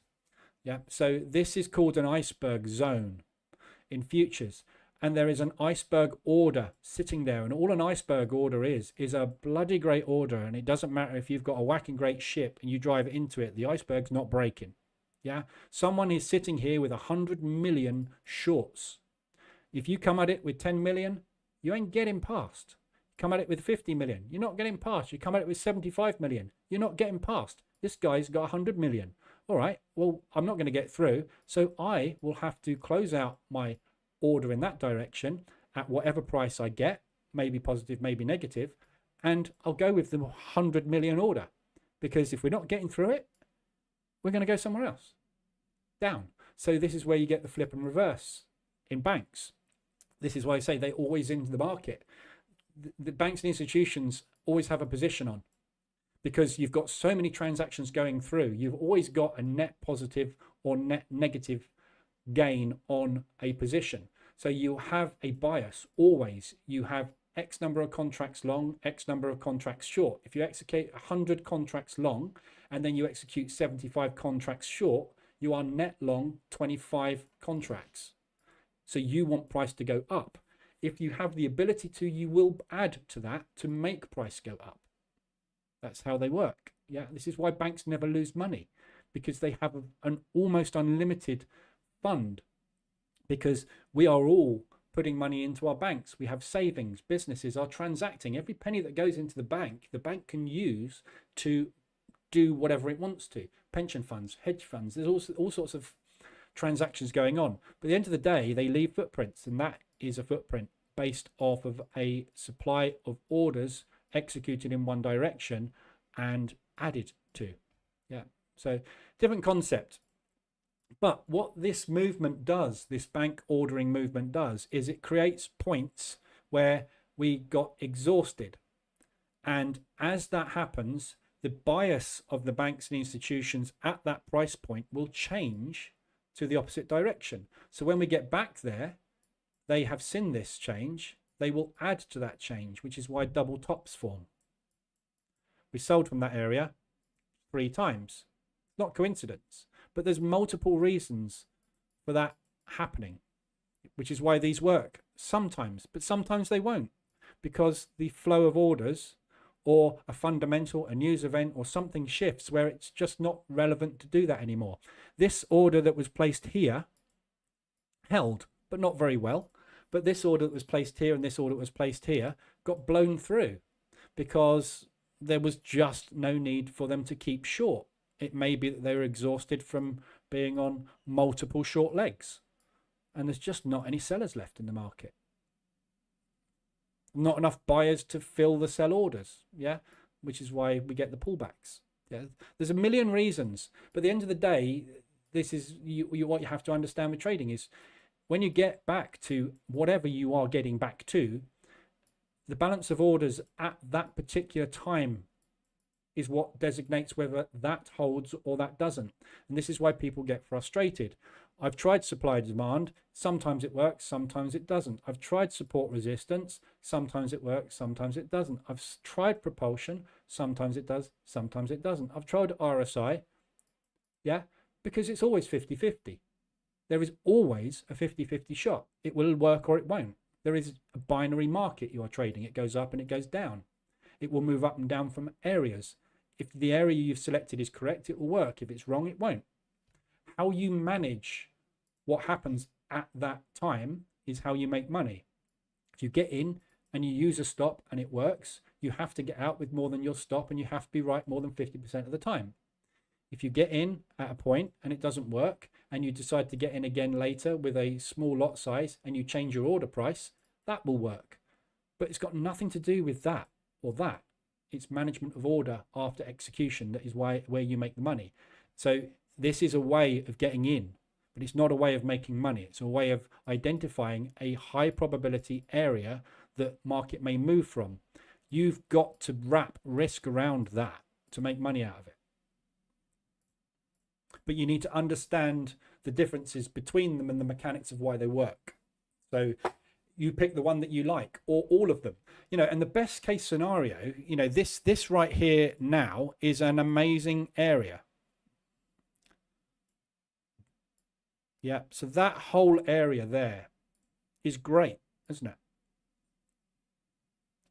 Yeah. So this is called an iceberg zone in futures. And there is an iceberg order sitting there. And all an iceberg order is a bloody great order. And it doesn't matter if you've got a whacking great ship and you drive into it, the iceberg's not breaking. Yeah. Someone is sitting here with 100 million shorts. If you come at it with 10 million, you ain't getting past. Come at it with 50 million, you're not getting past. You come at it with 75 million, you're not getting past. This guy's got 100 million. All right, well, I'm not going to get through. So I will have to close out my order in that direction at whatever price I get, maybe positive, maybe negative, and I'll go with the 100 million order, because if we're not getting through it, we're going to go somewhere else, down. So this is where you get the flip and reverse in banks. This is why I say they always into the market. The banks and institutions always have a position on, because you've got so many transactions going through. You've always got a net positive or net negative gain on a position. So you have a bias always. You have X number of contracts long, X number of contracts short. If you execute 100 contracts long and then you execute 75 contracts short, you are net long 25 contracts. So you want price to go up. If you have the ability to, you will add to that to make price go up. That's how they work. Yeah, this is why banks never lose money, because they have an almost unlimited fund, because we are all putting money into our banks. We have savings, businesses are transacting. Every penny that goes into the bank can use to do whatever it wants to. Pension funds, hedge funds, there's also all sorts of transactions going on. But at the end of the day, they leave footprints, and that is a footprint based off of a supply of orders executed in one direction and added to. Yeah, so different concept. But what this movement does, this bank ordering movement does, is it creates points where we got exhausted. And as that happens, the bias of the banks and institutions at that price point will change to the opposite direction. So when we get back there, they have seen this change, they will add to that change, which is why double tops form. We sold from that area 3 times. Not coincidence, but there's multiple reasons for that happening, which is why these work sometimes, but sometimes they won't, because the flow of orders or a fundamental, a news event or something shifts where it's just not relevant to do that anymore. This order that was placed here held, but not very well. But this order that was placed here and this order that was placed here got blown through because there was just no need for them to keep short. It may be that they were exhausted from being on multiple short legs, and there's just not any sellers left in the market. Not enough buyers to fill the sell orders, yeah, which is why we get the pullbacks. Yeah, there's a million reasons, but at the end of the day, this is what you have to understand with trading is when you get back to whatever you are getting back to, the balance of orders at that particular time is what designates whether that holds or that doesn't. And this is why people get frustrated. I've tried supply demand. Sometimes it works, sometimes it doesn't. I've tried support resistance. Sometimes it works, sometimes it doesn't. I've tried propulsion. Sometimes it does, sometimes it doesn't. I've tried RSI. Yeah, because it's always 50-50. There is always a 50-50 shot. It will work or it won't. There is a binary market you are trading. It goes up and it goes down. It will move up and down from areas. If the area you've selected is correct, it will work. If it's wrong, it won't. How you manage what happens at that time is how you make money. If you get in and you use a stop and it works, you have to get out with more than your stop, and you have to be right more than 50% of the time. If you get in at a point and it doesn't work, and you decide to get in again later with a small lot size and you change your order price, that will work. But it's got nothing to do with that or that. It's management of order after execution that is where you make the money. So this is a way of getting in, but it's not a way of making money. It's a way of identifying a high probability area that market may move from. You've got to wrap risk around that to make money out of it. But you need to understand the differences between them and the mechanics of why they work. So you pick the one that you like, or all of them, and the best case scenario, this right here now is an amazing area. Yeah, so that whole area there is great, isn't it?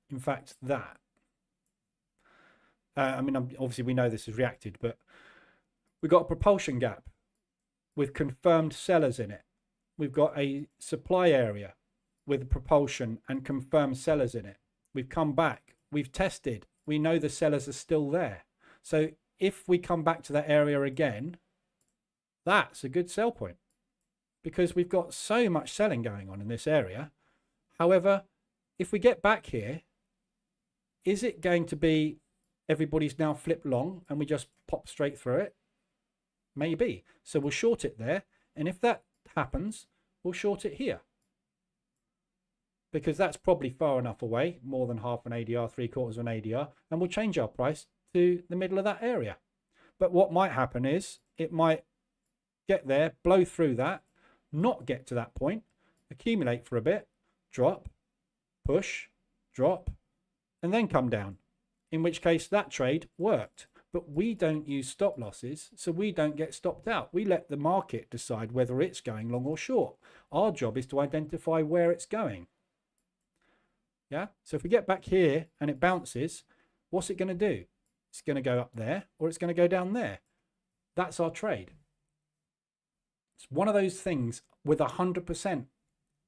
In fact, that obviously we know this is reacted, but we've got a propulsion gap with confirmed sellers in it. We've got a supply area with propulsion and confirmed sellers in it. We've come back, we've tested, we know the sellers are still there. So if we come back to that area again, that's a good sell point, because we've got so much selling going on in this area. However, if we get back here, is it going to be everybody's now flipped long and we just pop straight through it? Maybe. So we'll short it there, and if that happens, we'll short it here, because that's probably far enough away, more than half an ADR, 3/4 of an ADR, and we'll change our price to the middle of that area. But what might happen is it might get there, blow through that, not get to that point, accumulate for a bit, drop, push, drop, and then come down, in which case that trade worked. But we don't use stop losses, so we don't get stopped out. We let the market decide whether it's going long or short. Our job is to identify where it's going. Yeah, so if we get back here and it bounces, what's it going to do? It's going to go up there, or it's going to go down there. That's our trade. It's one of those things with 100%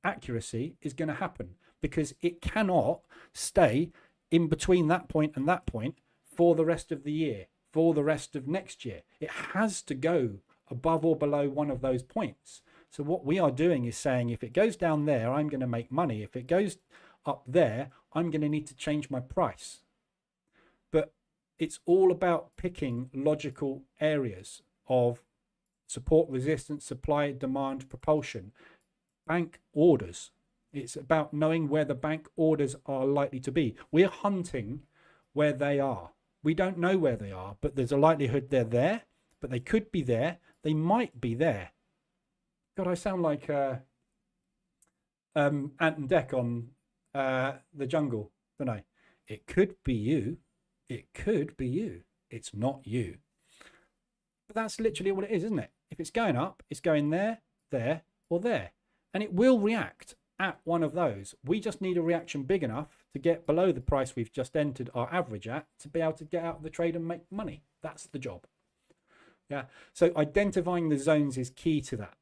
accuracy is going to happen, because it cannot stay in between that point and that point for the rest of the year, for the rest of next year. It has to go above or below one of those points. So what we are doing is saying, if it goes down there, I'm going to make money. If it goes up there, I'm going to need to change my price. But it's all about picking logical areas of support, resistance, supply, demand, propulsion, bank orders. It's about knowing where the bank orders are likely to be. We're hunting where they are. We don't know where they are, but there's a likelihood they're there, but they could be there. They might be there. God, I sound like Ant and Dec on The Jungle, don't I? It could be you. It could be you. It's not you. But that's literally what it is, isn't it? If it's going up, it's going there, there, or there. And it will react at one of those. We just need a reaction big enough to get below the price we've just entered our average at to be able to get out of the trade and make money. That's the job. Yeah. So identifying the zones is key to that.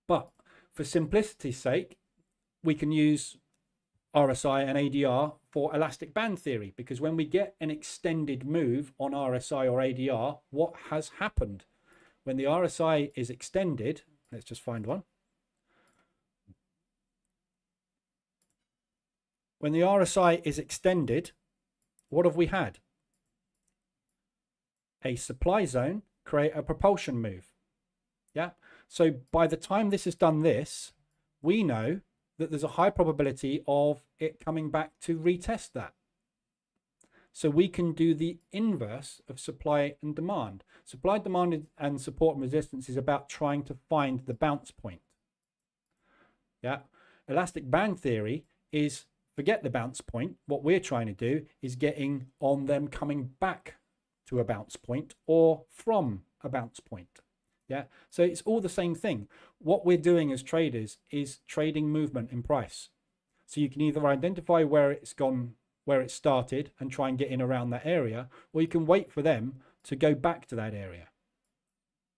But for simplicity's sake, we can use RSI and ADR for elastic band theory, because when we get an extended move on RSI or ADR, what has happened? When the RSI is extended, let's just find one. When the RSI is extended, what have we had? A supply zone create a propulsion move. Yeah. So by the time this has done this, we know that there's a high probability of it coming back to retest that. So we can do the inverse of supply and demand. Supply, demand, and support and resistance is about trying to find the bounce point. Yeah. Elastic band theory is forget the bounce point. What we're trying to do is getting on them coming back to a bounce point or from a bounce point. Yeah. So it's all the same thing. What we're doing as traders is trading movement in price. So you can either identify where it's gone where it started and try and get in around that area, or you can wait for them to go back to that area.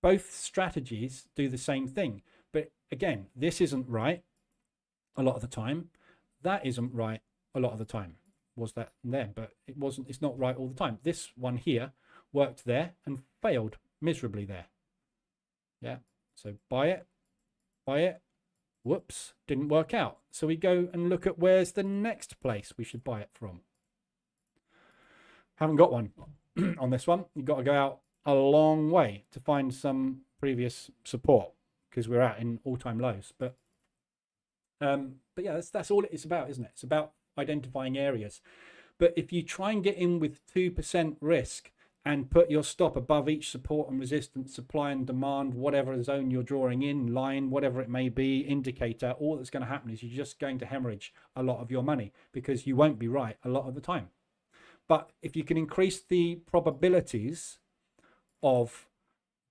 Both strategies do the same thing. But again, this isn't right a lot of the time. That isn't right a lot of the time. Was that there? But it wasn't. It's not right all the time. This one here worked there and failed miserably there. Yeah. So buy it. Whoops, didn't work out. So we go and look at where's the next place we should buy it from. Haven't got one on this one. You've got to go out a long way to find some previous support because we're out in all-time lows. But yeah, that's all it's about, isn't it? It's about identifying areas. But if you try and get in with 2% risk and put your stop above each support and resistance, supply and demand, whatever zone you're drawing in, line, whatever it may be, indicator, all that's going to happen is you're just going to hemorrhage a lot of your money because you won't be right a lot of the time. But if you can increase the probabilities of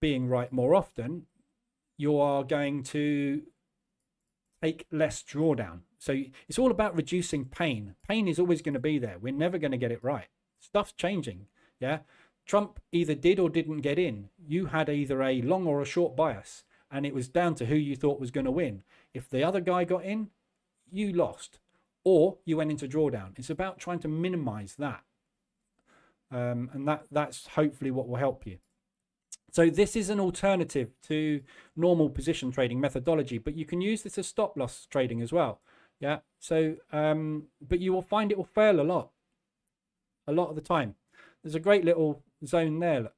being right more often, you are going to take less drawdown. So it's all about reducing pain. Pain is always going to be there. We're never going to get it right. Stuff's changing. Yeah. Trump either did or didn't get in. You had either a long or a short bias, and it was down to who you thought was going to win. If the other guy got in, you lost, or you went into drawdown. It's about trying to minimize that. And that's hopefully what will help you. So this is an alternative to normal position trading methodology, but you can use this as stop loss trading as well. Yeah. So, but you will find it will fail a lot of the time. There's a great little zone there. Look.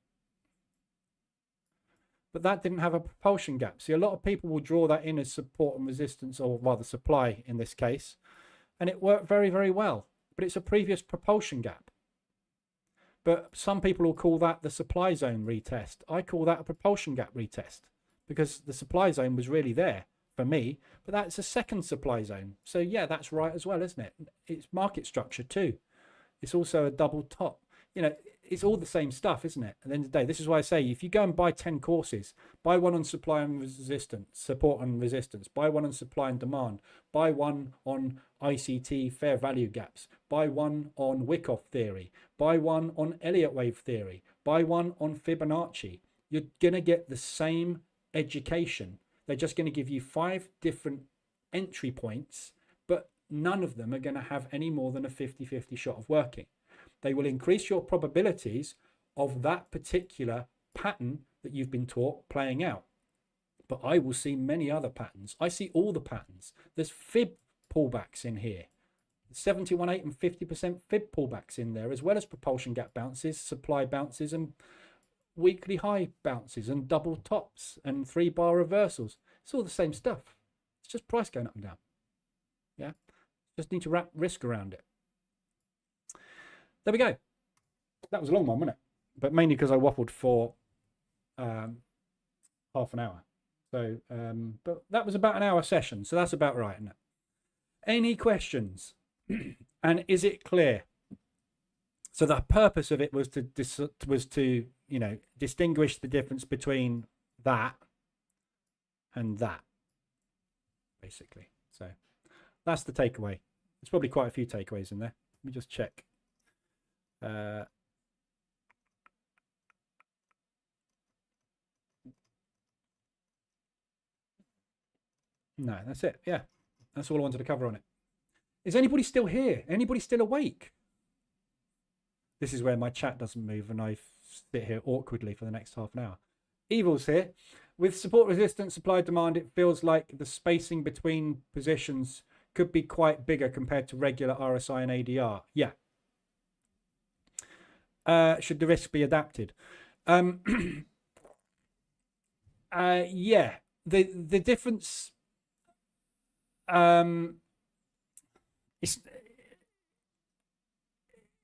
But that didn't have a propulsion gap. See, a lot of people will draw that in as support and resistance, or rather supply in this case, and it worked very, very well. But it's a previous propulsion gap. But some people will call that the supply zone retest. I call that a propulsion gap retest because the supply zone was really there for me, but that's a second supply zone. So yeah, that's right as well, isn't it? It's market structure too. It's also a double top. You know, it's all the same stuff, isn't it? At the end of the day, this is why I say if you go and buy 10 courses, buy one on supply and resistance, support and resistance, buy one on supply and demand, buy one on ICT fair value gaps, buy one on Wyckoff theory, buy one on Elliott wave theory, buy one on Fibonacci. You're going to get the same education. They're just going to give you 5 different entry points, but none of them are going to have any more than a 50-50 shot of working. They will increase your probabilities of that particular pattern that you've been taught playing out. But I will see many other patterns. I see all the patterns. There's fib pullbacks in here. 71.8 and 50% fib pullbacks in there, as well as propulsion gap bounces, supply bounces, and weekly high bounces, and double tops, and 3-bar reversals. It's all the same stuff. It's just price going up and down. Yeah, just need to wrap risk around it. There we go. That was a long one, wasn't it? But mainly because I waffled for half an hour. So, but that was about an hour session. So that's about right, isn't it? Any questions? And is it clear? So the purpose of it was to you know, distinguish the difference between that and that, basically. So that's the takeaway. There's probably quite a few takeaways in there. Let me just check. No, that's it. Yeah, that's all I wanted to cover on it. Is anybody still here? Anybody still awake? This is where my chat doesn't move and I sit here awkwardly for the next half an hour. Evil's here. With support, resistance, supply, demand, it feels like the spacing between positions could be quite bigger compared to regular RSI and ADR. Yeah. Should the risk be adapted? Yeah, the difference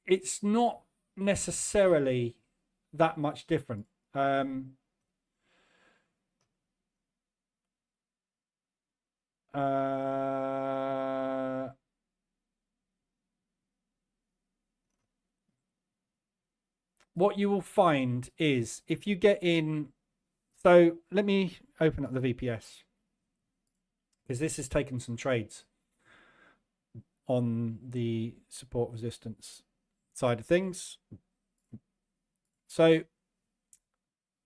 it's not necessarily that much different. What you will find is if you get in, so let me open up the VPS because this has taken some trades. on the support resistance side of things. So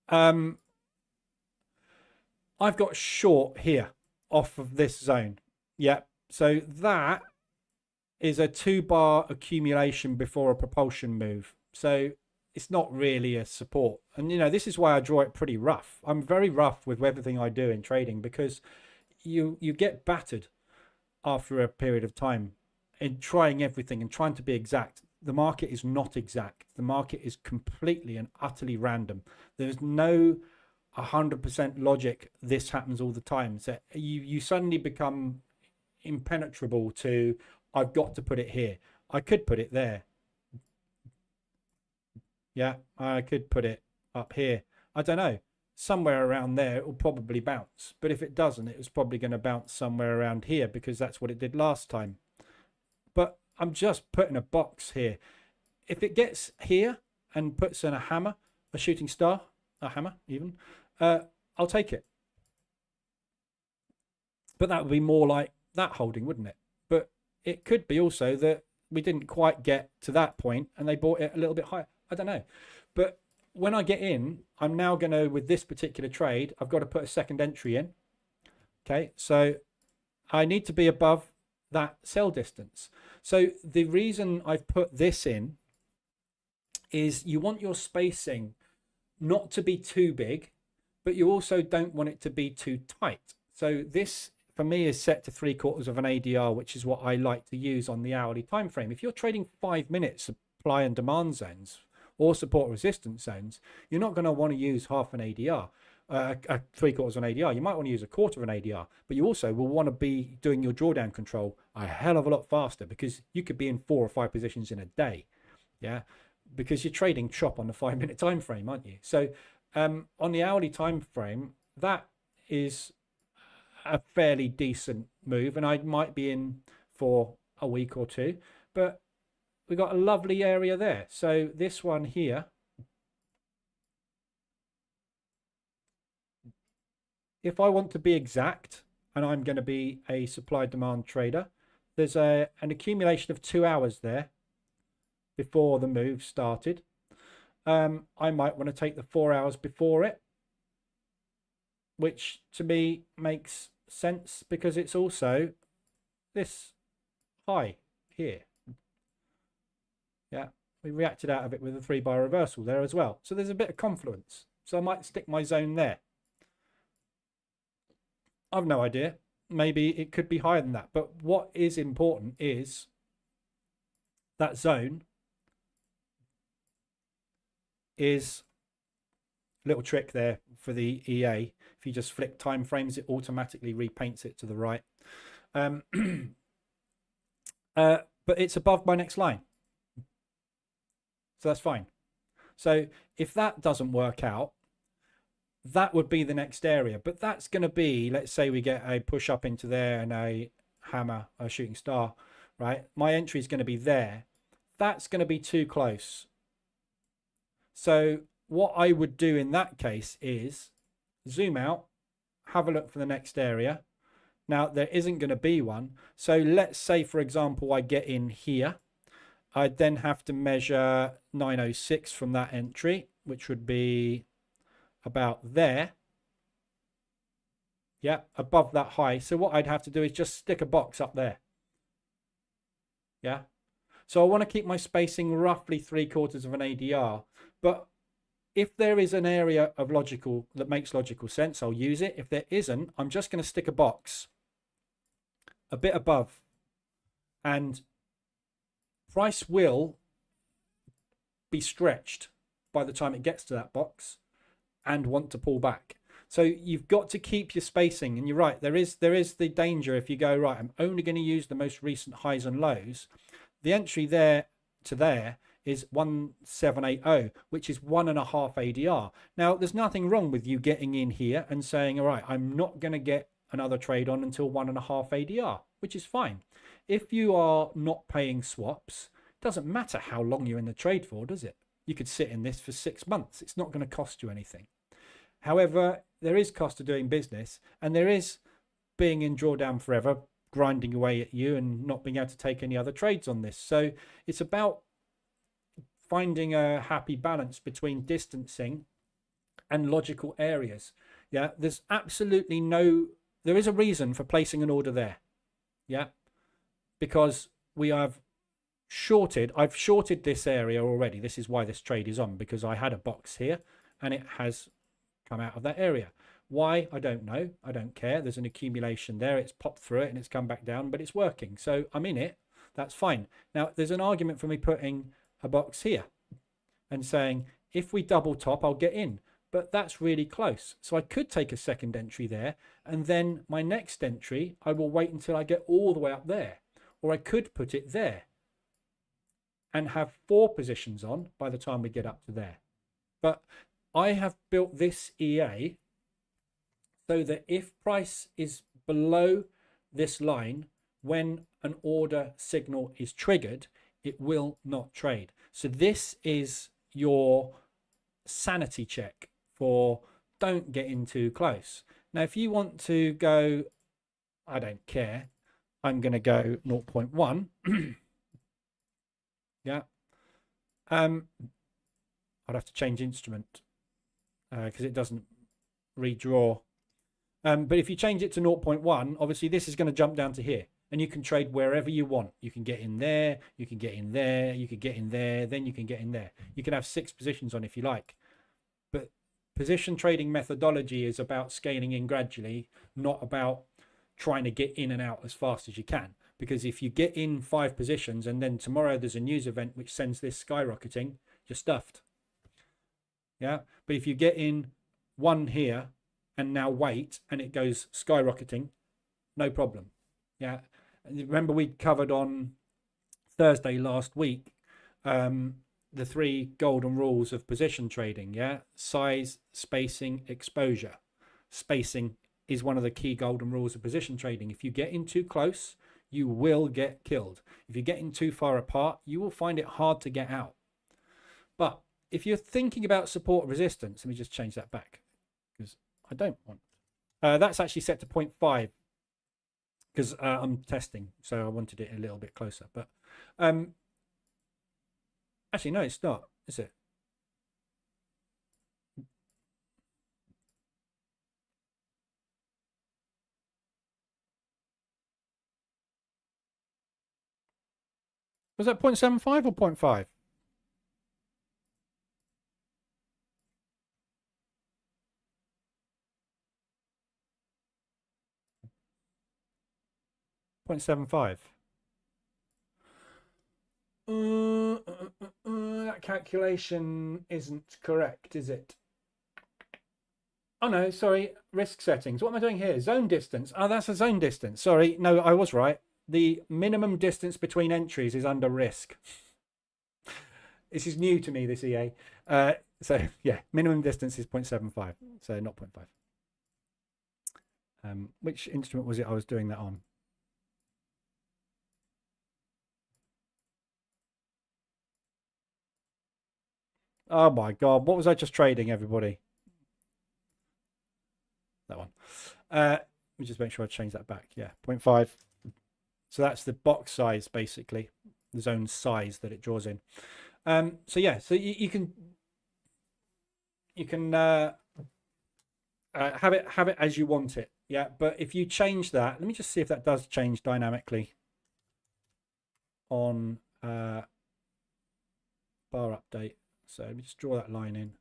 I've got short here off of this zone. Yeah. So that is a 2-bar accumulation before a propulsion move. So it's not really a support. And, this is why I draw it pretty rough. I'm very rough with everything I do in trading, because you get battered after a period of time in trying everything and trying to be exact. The market is not exact. The market is completely and utterly random. There's no 100% logic. This happens all the time. So you suddenly become impenetrable to, I've got to put it here. I could put it there. Yeah, I could put it up here. I don't know. Somewhere around there, it will probably bounce. But if it doesn't, it was probably going to bounce somewhere around here, because that's what it did last time. But I'm just putting a box here. If it gets here and puts in a hammer, a shooting star, a hammer even, I'll take it. But that would be more like that holding, wouldn't it? But it could be also that we didn't quite get to that point and they bought it a little bit higher. I don't know. But when I get in, I'm now going to, with this particular trade, I've got to put a second entry in. Okay, so I need to be above that sell distance. So the reason I've put this in is you want your spacing not to be too big, but you also don't want it to be too tight. So this, for me, is set to 3/4 of an ADR, which is what I like to use on the hourly time frame. If you're trading 5 minute supply and demand zones or support resistance zones, you're not going to want to use half an ADR, 3/4 of an ADR. You might want to use 1/4 of an ADR, but you also will want to be doing your drawdown control a hell of a lot faster, because you could be in 4 or 5 positions in a day. Yeah, because you're trading chop on the 5 minute time frame, aren't you? So on the hourly time frame, that is a fairly decent move, and I might be in for a week or two, but we got a lovely area there. So this one here, if I want to be exact, and I'm going to be a supply demand trader, there's an accumulation of 2 hours there before the move started. I might want to take the 4 hours before it, which to me makes sense, because it's also this high here. Yeah, we reacted out of it with a 3-bar reversal there as well. So there's a bit of confluence. So I might stick my zone there. I've no idea. Maybe it could be higher than that. But what is important is that zone is a little trick there for the EA. If you just flick time frames, it automatically repaints it to the right. But it's above my next line. So that's fine. So if that doesn't work out, that would be the next area. But that's going to be, let's say we get a push up into there and a hammer, a shooting star, right? My entry is going to be there. That's going to be too close. So what I would do in that case is zoom out, have a look for the next area. Now, there isn't going to be one. So let's say, for example, I get in here. I'd then have to measure 906 from that entry, which would be about there. Yeah, above that high. So what I'd have to do is just stick a box up there. Yeah. So I want to keep my spacing roughly 3/4 of an ADR. But if there is an area of logical that makes logical sense, I'll use it. If there isn't, I'm just going to stick a box a bit above, and price will be stretched by the time it gets to that box and want to pull back. So you've got to keep your spacing. And you're right, there is the danger if you go, right, I'm only going to use the most recent highs and lows. The entry there to there is 1780, which is 1.5 ADR. Now, there's nothing wrong with you getting in here and saying, all right, I'm not going to get another trade on until 1.5 ADR, which is fine. If you are not paying swaps, it doesn't matter how long you're in the trade for, does it? You could sit in this for 6 months. It's not going to cost you anything. However, there is cost of doing business, and there is being in drawdown forever, grinding away at you and not being able to take any other trades on this. So it's about finding a happy balance between distancing and logical areas. Yeah, there's absolutely no, there is a reason for placing an order there. Yeah, because I've shorted this area already. This is why this trade is on, because I had a box here and it has come out of that area. Why? I don't know. I don't care. There's an accumulation there. It's popped through it and it's come back down, but it's working. So I'm in it. That's fine. Now, there's an argument for me putting a box here and saying, if we double top, I'll get in. But that's really close. So I could take a second entry there, and then my next entry, I will wait until I get all the way up there. Or I could put it there and have 4 positions on by the time we get up to there. But I have built this EA so that if price is below this line, when an order signal is triggered, it will not trade. So this is your sanity check for don't get in too close. Now, if you want to go, I don't care, I'm going to go 0.1. Yeah. I'd have to change instrument because it doesn't redraw. But if you change it to 0.1, obviously this is going to jump down to here. And you can trade wherever you want. You can get in there, you can get in there, you can get in there, then you can get in there. You can have 6 positions on if you like. But position trading methodology is about scaling in gradually, not about trying to get in and out as fast as you can. Because if you get in 5 positions and then tomorrow there's a news event which sends this skyrocketing, you're stuffed. Yeah. But if you get in 1 here and now wait and it goes skyrocketing, no problem. Yeah. Remember we covered on Thursday last week the 3 golden rules of position trading. Yeah. Size, spacing, exposure. Spacing is one of the key golden rules of position trading. If you get in too close, you will get killed. If you're getting too far apart, you will find it hard to get out. But if you're thinking about support resistance, let me just change that back because I don't want. That's actually set to 0.5 because I'm testing, so I wanted it a little bit closer. But actually, no, it's not, is it? Was that 0.75 or 0.5? .75. That calculation isn't correct, is it? Oh no, sorry, risk settings. What am I doing here? Zone distance. Oh, that's a zone distance. Sorry, no, I was right. The minimum distance between entries is under risk. This is new to me, this EA. So yeah, minimum distance is 0.75, so not 0.5. Which instrument was it I was doing that on? Oh my God, what was I just trading, everybody? That one. Let me just make sure I change that back. Yeah, 0.5. So that's the box size, basically, the zone size that it draws in. So yeah, so you can have it as you want it. Yeah, but if you change that, let me just see if that does change dynamically on bar update. So let me just draw that line in.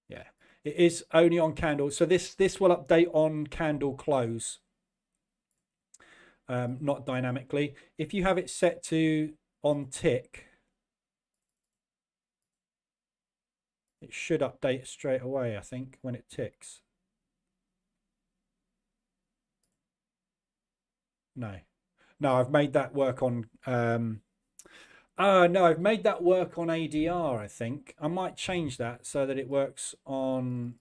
Yeah, it is only on candle. So this will update on candle close, not dynamically. If you have it set to on tick, it should update straight away, I think, when it ticks. No, I've made that work on no, I've made that work on ADR, I think. I might change that so that it works on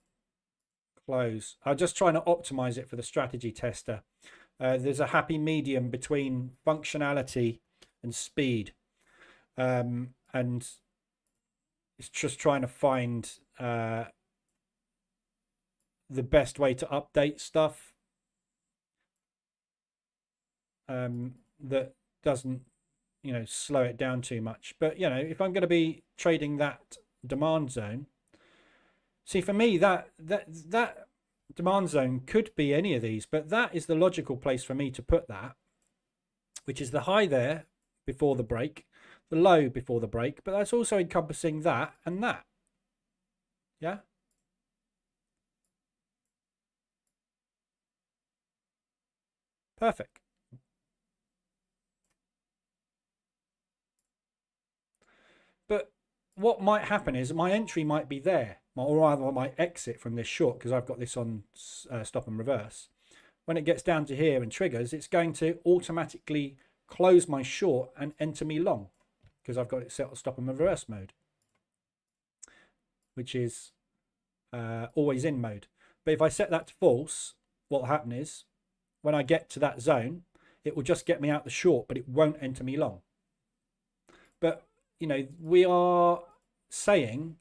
close. I'm just trying to optimize it for the strategy tester. There's a happy medium between functionality and speed. And it's just trying to find the best way to update stuff that doesn't, you know, slow it down too much. But, you know, if I'm going to be trading that demand zone, see, for me, that demand zone could be any of these, but that is the logical place for me to put that, which is the high there before the break, the low before the break, but that's also encompassing that and that. Yeah. Perfect. But what might happen is my entry might be there, or rather my exit from this short, because I've got this on stop and reverse. When it gets down to here and triggers, it's going to automatically close my short and enter me long, because I've got it set on stop and reverse mode, which is always in mode. But if I set that to false, what will happen is when I get to that zone, it will just get me out the short, but it won't enter me long. But, you know, we are saying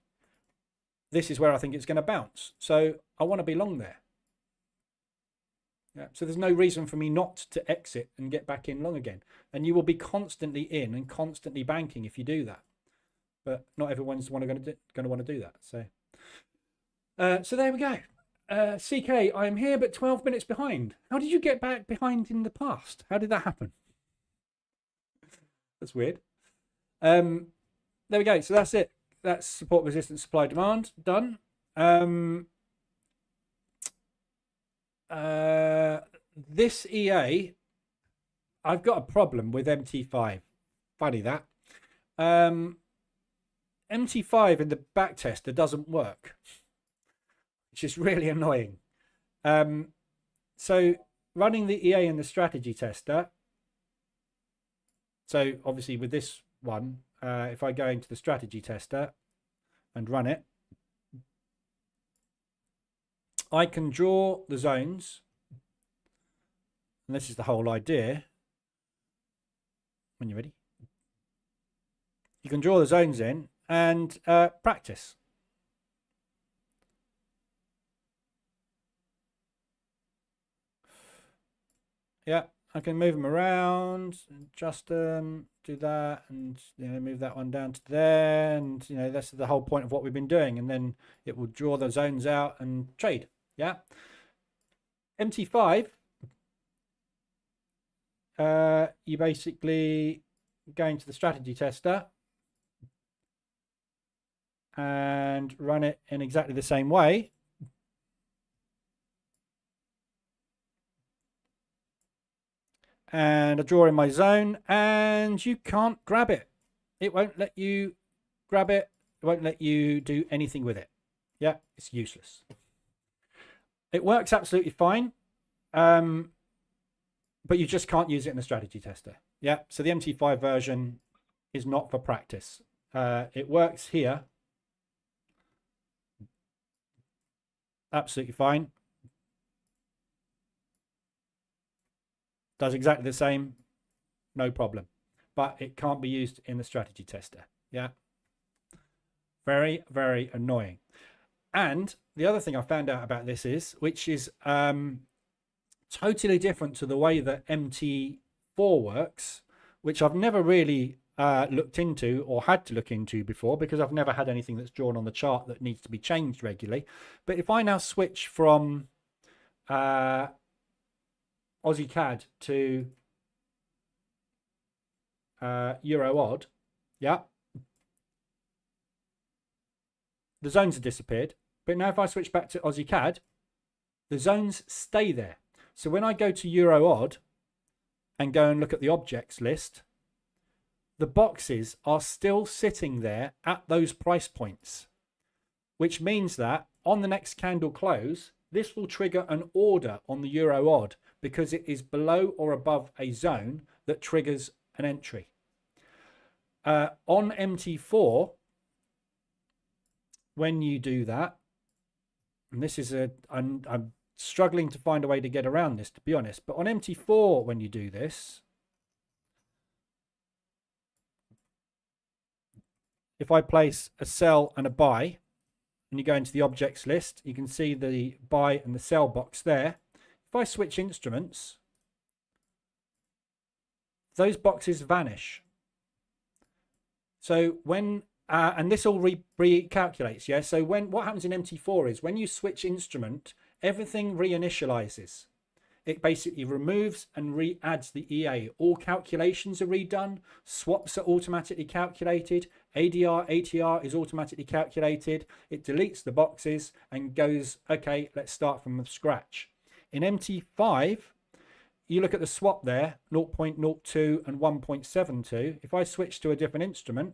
this is where I think it's going to bounce. So I want to be long there. Yeah. So there's no reason for me not to exit and get back in long again. And you will be constantly in and constantly banking if you do that. But not everyone's going to want to do that. So there we go. CK, I am here but 12 minutes behind. How did you get back behind in the past? How did that happen? That's weird. There we go. So that's it. That's support, resistance, supply, demand done. This EA, I've got a problem with MT5. Funny that. MT5 in the back tester doesn't work, which is really annoying. So running the EA in the strategy tester. So obviously with this one, if I go into the strategy tester and run it, I can draw the zones. And this is the whole idea. When you're ready, you can draw the zones in and practice. Yeah, I can move them around, adjust them, do that, and, you know, move that one down to there, and, you know, that's the whole point of what we've been doing. And then it will draw the zones out and trade. Yeah. MT5, you basically go into the strategy tester and run it in exactly the same way. And I draw in my zone, and you can't grab it. It won't let you grab it. It won't let you do anything with it. Yeah, it's useless. It works absolutely fine, but you just can't use it in the strategy tester. Yeah, so the MT5 version is not for practice. It works here absolutely fine. Does exactly the same, no problem. But it can't be used in the strategy tester. Yeah. Very, very annoying. And the other thing I found out about this is, which is totally different to the way that MT4 works, which I've never really looked into or had to look into before, because I've never had anything that's drawn on the chart that needs to be changed regularly. But if I now switch from Aussie CAD to Euro odd, yeah, the zones have disappeared. But now if I switch back to Aussie CAD, the zones stay there. So when I go to Euro odd and go and look at the objects list, the boxes are still sitting there at those price points, which means that on the next candle close, this will trigger an order on the Euro odd, because it is below or above a zone that triggers an entry. On MT4, when you do that, and this is I'm struggling to find a way to get around this, to be honest, but on MT4, when you do this, if I place a sell and a buy and you go into the objects list, you can see the buy and the sell box there. If I switch instruments, those boxes vanish. So when and this all recalculates, yeah. So what happens in MT4 is when you switch instrument, everything reinitializes. It basically removes and re-adds the EA. All calculations are redone. Swaps are automatically calculated. ADR, ATR is automatically calculated. It deletes the boxes and goes, okay, let's start from scratch. In MT5, you look at the swap there, 0.02 and 1.72. If I switch to a different instrument,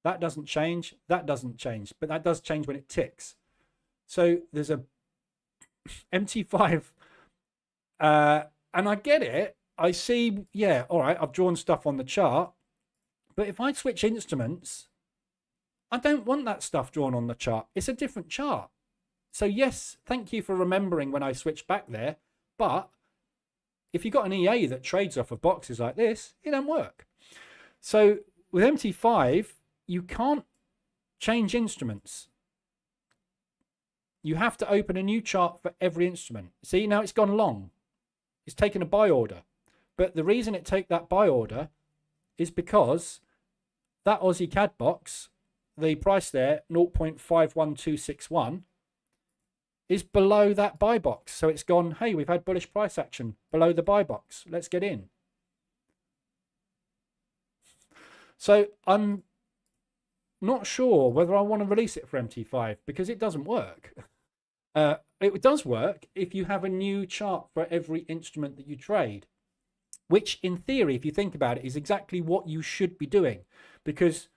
that doesn't change, that doesn't change, but that does change when it ticks. So there's a MT5, and I get it. I see, yeah, all right, I've drawn stuff on the chart, but if I switch instruments, I don't want that stuff drawn on the chart. It's a different chart. So yes, thank you for remembering when I switch back there, but if you've got an EA that trades off of boxes like this, it don't work. So with MT5, you can't change instruments. You have to open a new chart for every instrument. See, now it's gone long. It's taken a buy order. But the reason it took that buy order is because that Aussie CAD box, the price there, 0.51261, is below that buy box. So it's gone, hey, we've had bullish price action below the buy box. Let's get in. So I'm not sure whether I want to release it for MT5 because it doesn't work. It does work if you have a new chart for every instrument that you trade, which in theory, if you think about it, is exactly what you should be doing, because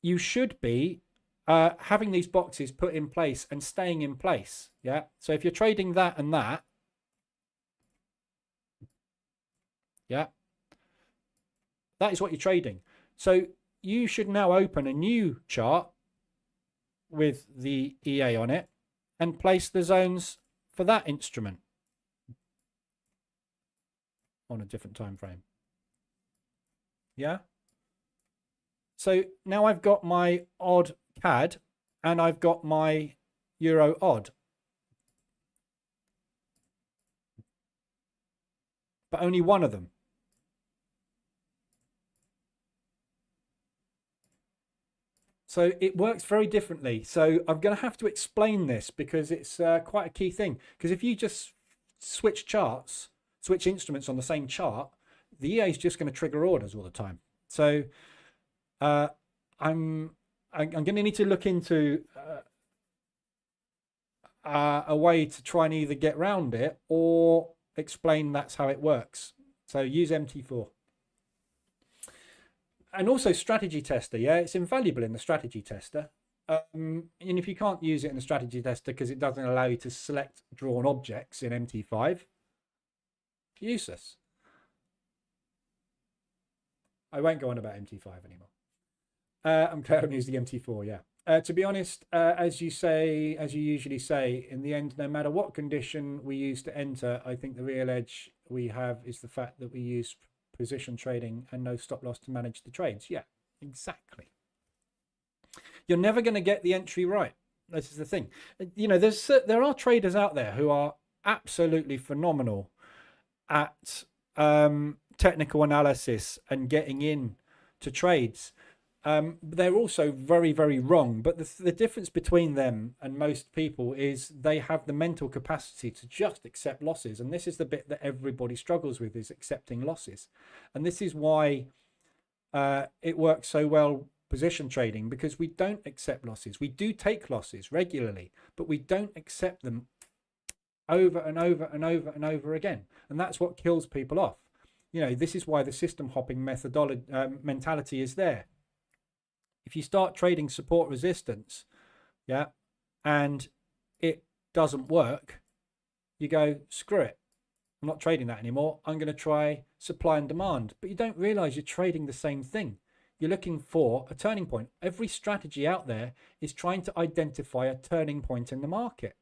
you should be having these boxes put in place and staying in place. Yeah. So if you're trading that and that, yeah, that is what you're trading. So you should now open a new chart with the EA on it and place the zones for that instrument on a different time frame. Yeah. So now I've got my odd CAD and I've got my Euro odd, but only one of them. So it works very differently. So I'm going to have to explain this because it's quite a key thing. Because if you just switch charts, switch instruments on the same chart, the EA is just going to trigger orders all the time. So I'm going to need to look into a way to try and either get around it or explain that's how it works. So use MT4. And also strategy tester, yeah, it's invaluable in the strategy tester. And if you can't use it in the strategy tester because it doesn't allow you to select drawn objects in MT5, useless. I won't go on about MT5 anymore. I'm glad I'm using the MT4, yeah. To be honest, as you usually say, in the end, no matter what condition we use to enter, I think the real edge we have is the fact that we use position trading and no stop loss to manage the trades. Yeah, exactly. You're never going to get the entry right. This is the thing. You know, there are traders out there who are absolutely phenomenal at technical analysis and getting in to trades. They're also very, very wrong. But the difference between them and most people is they have the mental capacity to just accept losses. And this is the bit that everybody struggles with, is accepting losses. And this is why it works so well position trading, because we don't accept losses. We do take losses regularly, but we don't accept them over and over and over and over again. And that's what kills people off. You know, this is why the system hopping methodology mentality is there. If you start trading support resistance, yeah, and it doesn't work, you go, screw it. I'm not trading that anymore. I'm going to try supply and demand. But you don't realize you're trading the same thing. You're looking for a turning point. Every strategy out there is trying to identify a turning point in the market.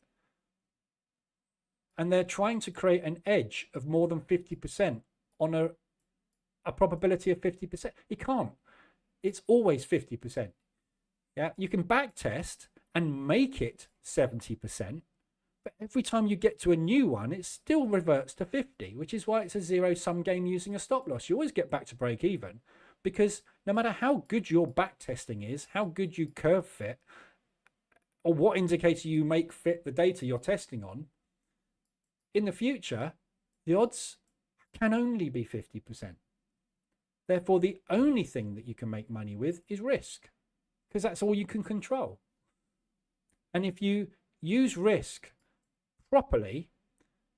And they're trying to create an edge of more than 50% on a probability of 50%. You can't. It's always 50%. Yeah, you can back test and make it 70%. But every time you get to a new one, it still reverts to 50, which is why it's a zero-sum game using a stop loss. You always get back to break even, because no matter how good your back testing is, how good you curve fit, or what indicator you make fit the data you're testing on, in the future, the odds can only be 50%. Therefore, the only thing that you can make money with is risk, because that's all you can control. And if you use risk properly,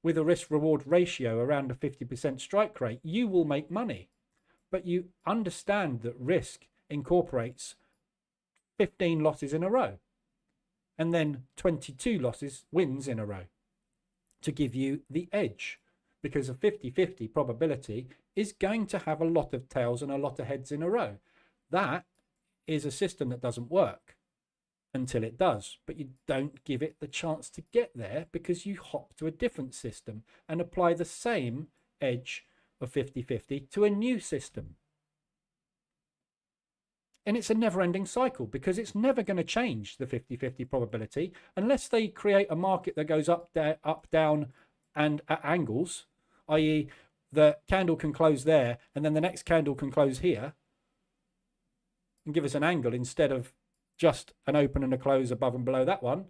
with a risk-reward ratio around a 50% strike rate, you will make money. But you understand that risk incorporates 15 losses in a row, and then 22 wins in a row to give you the edge, because a 50-50 probability is going to have a lot of tails and a lot of heads in a row. That is a system that doesn't work until it does, but you don't give it the chance to get there, because you hop to a different system and apply the same edge of 50-50 to a new system. And it's a never-ending cycle, because it's never going to change, the 50-50 probability, unless they create a market that goes up, down, and at angles, i.e. the candle can close there, and then the next candle can close here, and give us an angle instead of just an open and a close above and below that one.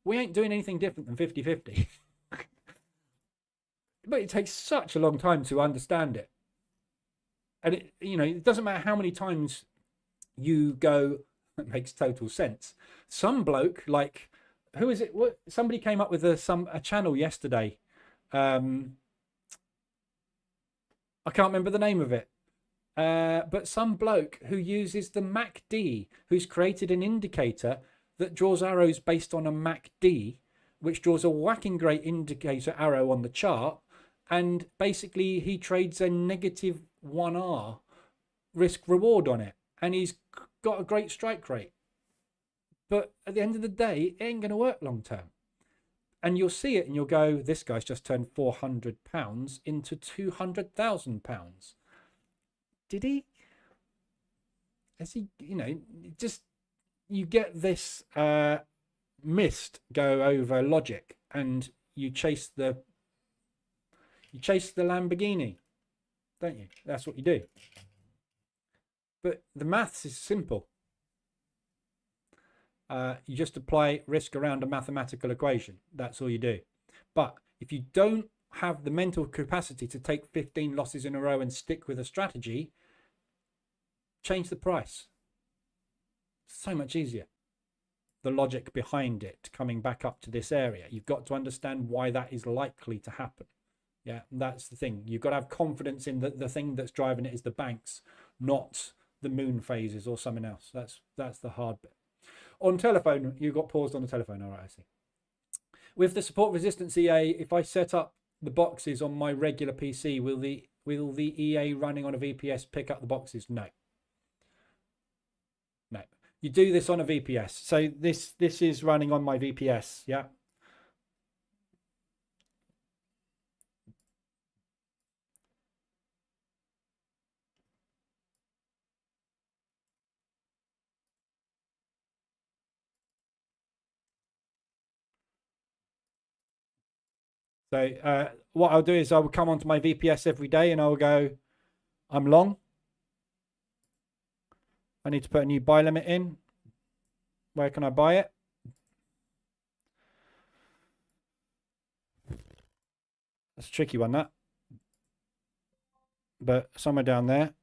We ain't doing anything different than 50-50. But it takes such a long time to understand it. And it doesn't matter how many times you go, it makes total sense. Some bloke, like, who is it? Somebody came up with a channel yesterday. I can't remember the name of it. But some bloke who uses the MACD, who's created an indicator that draws arrows based on a MACD, which draws a whacking great indicator arrow on the chart. And basically he trades a negative 1R risk reward on it. And he's got a great strike rate. But at the end of the day, it ain't going to work long term. And you'll see it and you'll go, this guy's just turned £400 into £200,000. Did he? Has he, just, you get this mist go over logic, and you chase the Lamborghini, don't you? That's what you do. But the maths is simple. You just apply risk around a mathematical equation. That's all you do. But if you don't have the mental capacity to take 15 losses in a row and stick with a strategy, change the price. So much easier. The logic behind it coming back up to this area. You've got to understand why that is likely to happen. Yeah, that's the thing. You've got to have confidence in the thing that's driving it is the banks, not the moon phases or something else. That's the hard bit. On telephone, you got paused on the telephone. All right, I see. With the support resistance EA, if I set up the boxes on my regular PC, will the EA running on a VPS pick up the boxes? No. No. You do this on a VPS. So this is running on my VPS, yeah. So what I'll do is I will come onto my VPS every day and I'll go, I'm long. I need to put a new buy limit in. Where can I buy it? That's a tricky one, that. But somewhere down there.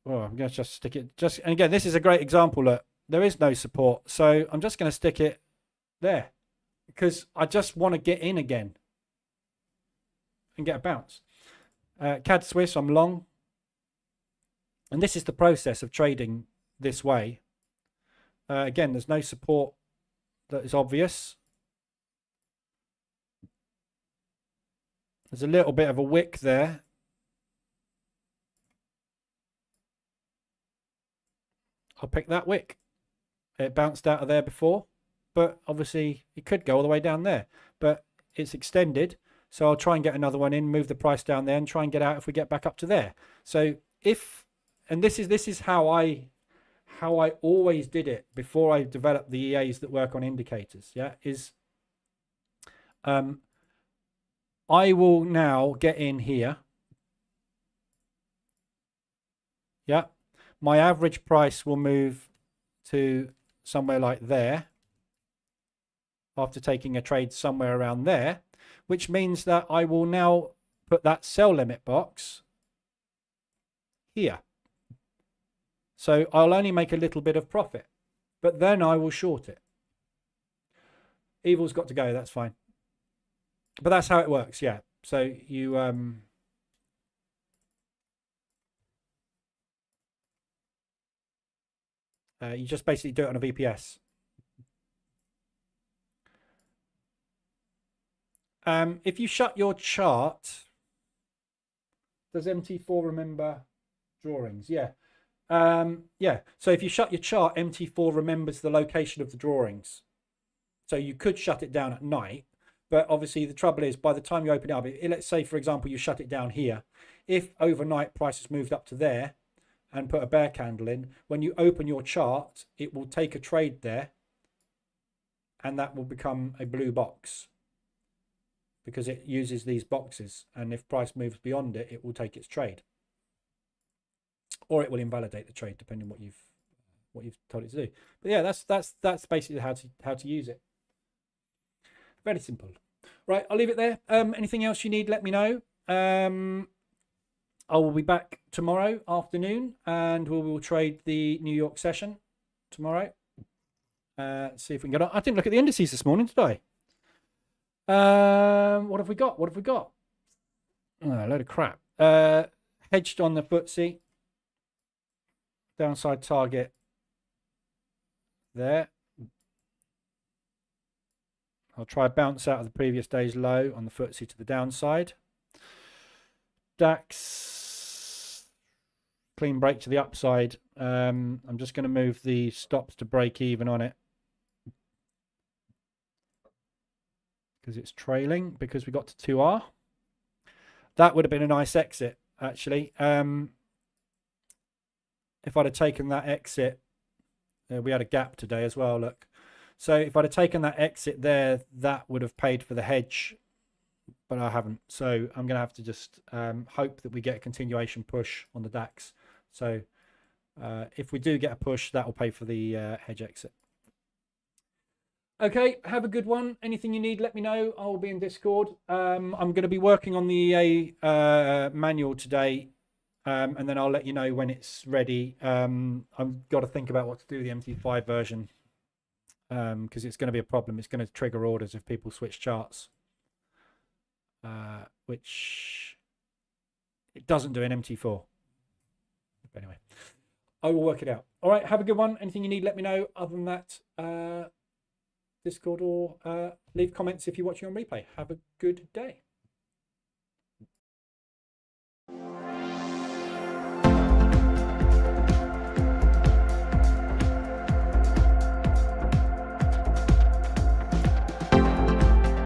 Oh, I'm going to just stick it. And again, this is a great example. Look, there is no support. So I'm just going to stick it there, because I just want to get in again and get a bounce. CAD Swiss, I'm long. And this is the process of trading this way. Again, there's no support that is obvious. There's a little bit of a wick there. I'll pick that wick. It bounced out of there before, but obviously it could go all the way down there. But it's extended, so I'll try and get another one in, move the price down there, and try and get out if we get back up to there. So if, and this is how how I always did it before I developed the EAs that work on indicators, yeah, is I will now get in here. Yeah, my average price will move to somewhere like there after taking a trade somewhere around there, which means that I will now put that sell limit box here. So I'll only make a little bit of profit, but then I will short it. Evil's got to go, that's fine. But that's how it works, yeah. So you you just basically do it on a VPS. If you shut your chart, does MT4 remember drawings? Yeah. Yeah. So if you shut your chart, MT4 remembers the location of the drawings. So you could shut it down at night, but obviously the trouble is by the time you open it up, let's say, for example, you shut it down here. If overnight prices moved up to there and put a bear candle in, when you open your chart, it will take a trade there and that will become a blue box because it uses these boxes. And if price moves beyond it, it will take its trade. Or it will invalidate the trade, depending on what you've told it to do. But yeah, that's basically how to use it. Very simple. Right, I'll leave it there. Anything else you need, let me know. I will be back tomorrow afternoon, and we will trade the New York session tomorrow. See if we can get on. I didn't look at the indices this morning, did I? What have we got? What have we got? Oh, a load of crap. Hedged on the FTSE. Downside target there. I'll try a bounce out of the previous day's low on the FTSE to the downside. DAX, clean break to the upside. I'm just going to move the stops to break even on it because it's trailing, because we got to 2R. That would have been a nice exit, actually. If I'd have taken that exit, we had a gap today as well, look. So if I'd have taken that exit there, that would have paid for the hedge, but I haven't. So I'm going to have to just hope that we get a continuation push on the DAX. So if we do get a push, that will pay for the hedge exit. Okay, have a good one. Anything you need, let me know. I'll be in Discord. I'm going to be working on the EA manual today. And then I'll let you know when it's ready. I've got to think about what to do with the MT5 version because it's going to be a problem. It's going to trigger orders if people switch charts, which it doesn't do in MT4. But anyway, I will work it out. All right, have a good one. Anything you need, let me know. Other than that, Discord or leave comments if you're watching on replay. Have a good day.